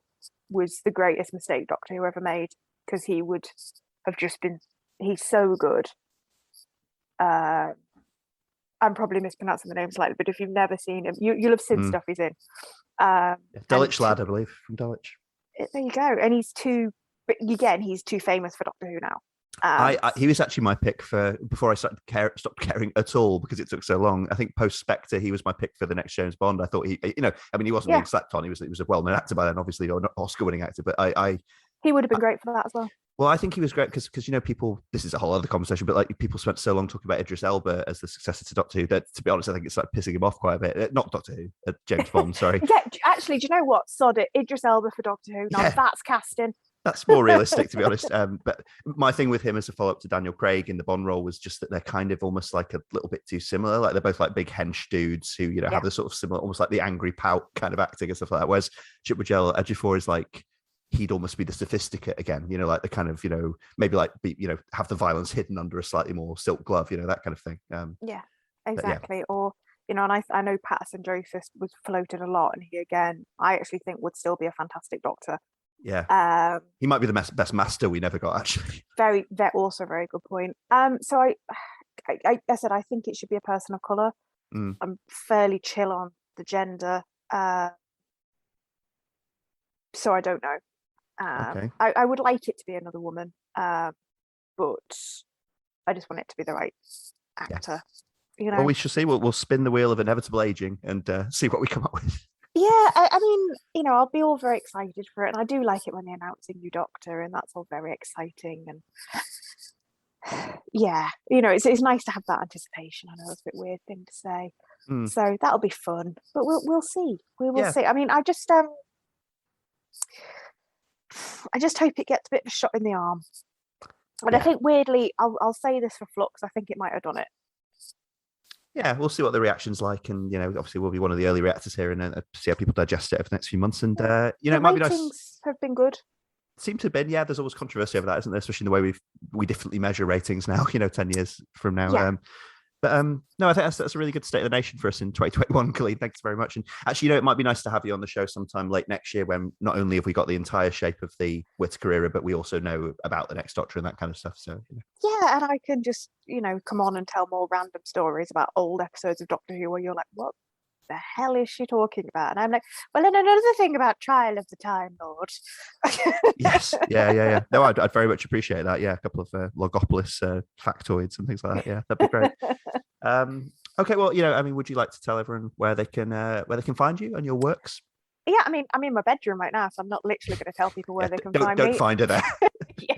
was the greatest mistake Doctor Who ever made, because he would have just been, he's so good. I'm probably mispronouncing the name slightly, but if you've never seen him, you'll have seen stuff he's in. Dulwich lad, I believe, from Dulwich. There you go. And he's too famous for Doctor Who now. He was actually my pick for, before I stopped caring at all, because it took so long. I think post Spectre, he was my pick for the next James Bond. I thought he wasn't being slapped on. He was a well-known actor by then, obviously, or not Oscar-winning actor. But he would have been great for that as well. Well, I think he was great because people. This is a whole other conversation, but people spent so long talking about Idris Elba as the successor to Doctor Who that, to be honest, I think it's like pissing him off quite a bit. Not Doctor Who, James Bond. Sorry. Yeah, actually, do you know what? Sod it, Idris Elba for Doctor Who. Now that's casting. That's more realistic, to be honest. But my thing with him as a follow-up to Daniel Craig in the Bond role was just that they're kind of almost like a little bit too similar. Like they're both like big hench dudes who have the sort of similar, almost like the angry pout kind of acting and stuff like that. Whereas Chiwetel Ejiofor is like, he'd almost be the sophisticate again, like the kind of, maybe like have the violence hidden under a slightly more silk glove, that kind of thing. Yeah, exactly. Yeah. Or, and I know Patterson Josephs was floated a lot, and he again, I actually think would still be a fantastic Doctor. Yeah. He might be the best master we never got, actually. Very very good point. So I said, I think it should be a person of colour. I'm fairly chill on the gender. So I don't know. Okay. I would like it to be another woman, but I just want it to be the right actor. Yeah. Well, we shall see. We'll spin the wheel of inevitable aging and see what we come up with. Yeah, I mean, I'll be all very excited for it, and I do like it when they announce a new Doctor, and that's all very exciting. And yeah, it's nice to have that anticipation. I know it's a bit weird thing to say, so that'll be fun. But we'll see. We will see. I mean, I just hope it gets a bit of a shot in the arm. And I think weirdly, I'll say this for Flux, I think it might have done it. Yeah, we'll see what the reaction's like, and obviously we'll be one of the early reactors here, and see how people digest it over the next few months. And it might be nice. Ratings have been good. Seem to have been, yeah. There's always controversy over that, isn't there? Especially in the way we differently measure ratings now. 10 years from now. Yeah. No, I think that's a really good state of the nation for us in 2021, Colleen. Thanks very much. And actually, it might be nice to have you on the show sometime late next year, when not only have we got the entire shape of the Whittaker era, but we also know about the next Doctor and that kind of stuff. So yeah, and I can just come on and tell more random stories about old episodes of Doctor Who where you're like, what the hell is she talking about? And I'm like, well, and another thing about Trial of the Time Lord. Yes, yeah. No, I'd very much appreciate that. Yeah, a couple of Logopolis factoids and things like that. Yeah, that'd be great. Okay, well, would you like to tell everyone where they can find you and your works? Yeah, I mean, I'm in my bedroom right now, so I'm not literally going to tell people where they can find me. Don't find her there. Yeah,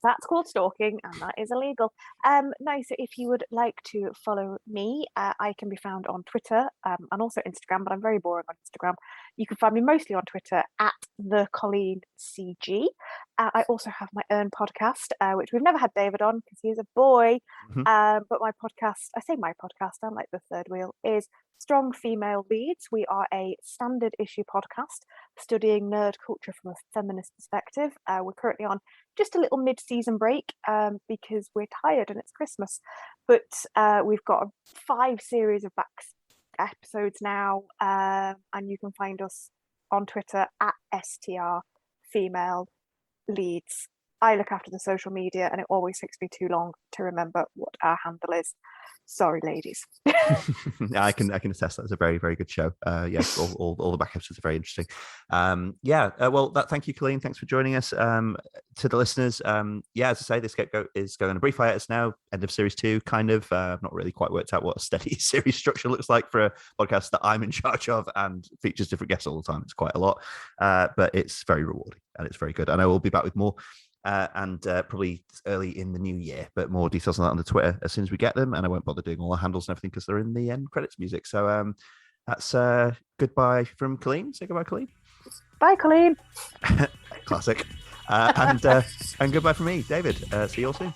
that's called stalking, and that is illegal. No, so if you would like to follow me, I can be found on Twitter and also Instagram, but I'm very boring on Instagram. You can find me mostly on Twitter at the Colleen CG. I also have my own podcast, which we've never had David on because he's a boy. But my podcast, I say my podcast, I'm like the third wheel, is Strong Female Leads. We are a standard issue podcast studying nerd culture from a feminist perspective. We're currently on just a little mid-season break because we're tired and it's Christmas. But we've got 5 series of back episodes now, and you can find us on Twitter at STR Female Leads. I look after the social media, and it always takes me too long to remember what our handle is. Sorry, ladies. I can attest that it's a very, very good show. Yes, all the back episodes are very interesting. Thank you, Colleen. Thanks for joining us. To the listeners, as I say, the Scapegoat is going on a brief hiatus now. End of series 2, kind of. I've not really quite worked out what a steady series structure looks like for a podcast that I'm in charge of and features different guests all the time. It's quite a lot, but it's very rewarding and it's very good. And I will be back with more and probably early in the new year, but more details on that on the Twitter as soon as we get them. And I won't bother doing all the handles and everything because they're in the end credits music. So that's goodbye from Colleen. Say goodbye, Colleen. Bye, Colleen. Classic. And goodbye from me, David. See you all soon.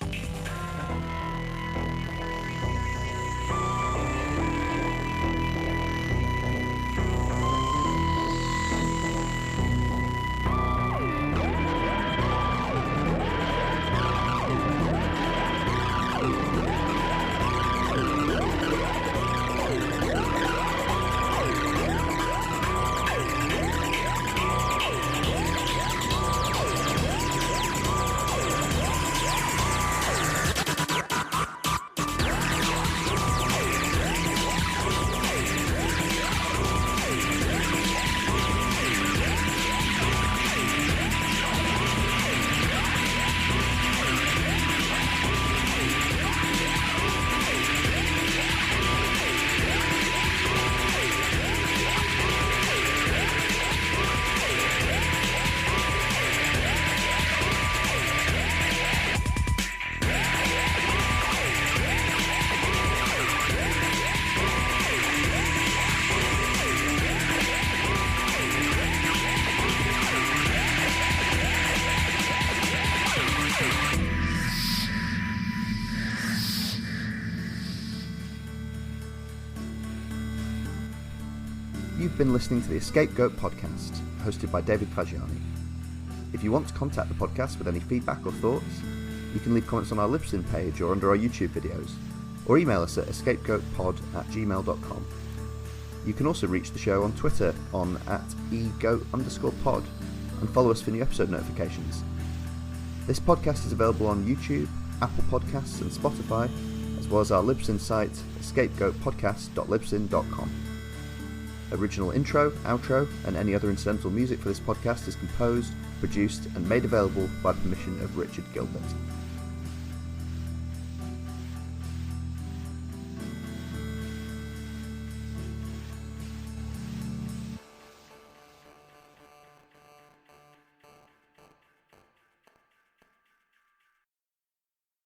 You've been listening to the EscapeGoat podcast, hosted by David Fagiani. If you want to contact the podcast with any feedback or thoughts, you can leave comments on our Libsyn page or under our YouTube videos, or email us at escapegoatpod@gmail.com. You can also reach the show on Twitter on @egoat_pod and follow us for new episode notifications. This podcast is available on YouTube, Apple Podcasts and Spotify, as well as our Libsyn site, escapegoatpodcast.libsyn.com. Original intro, outro, and any other incidental music for this podcast is composed, produced, and made available by permission of Richard Gilbert.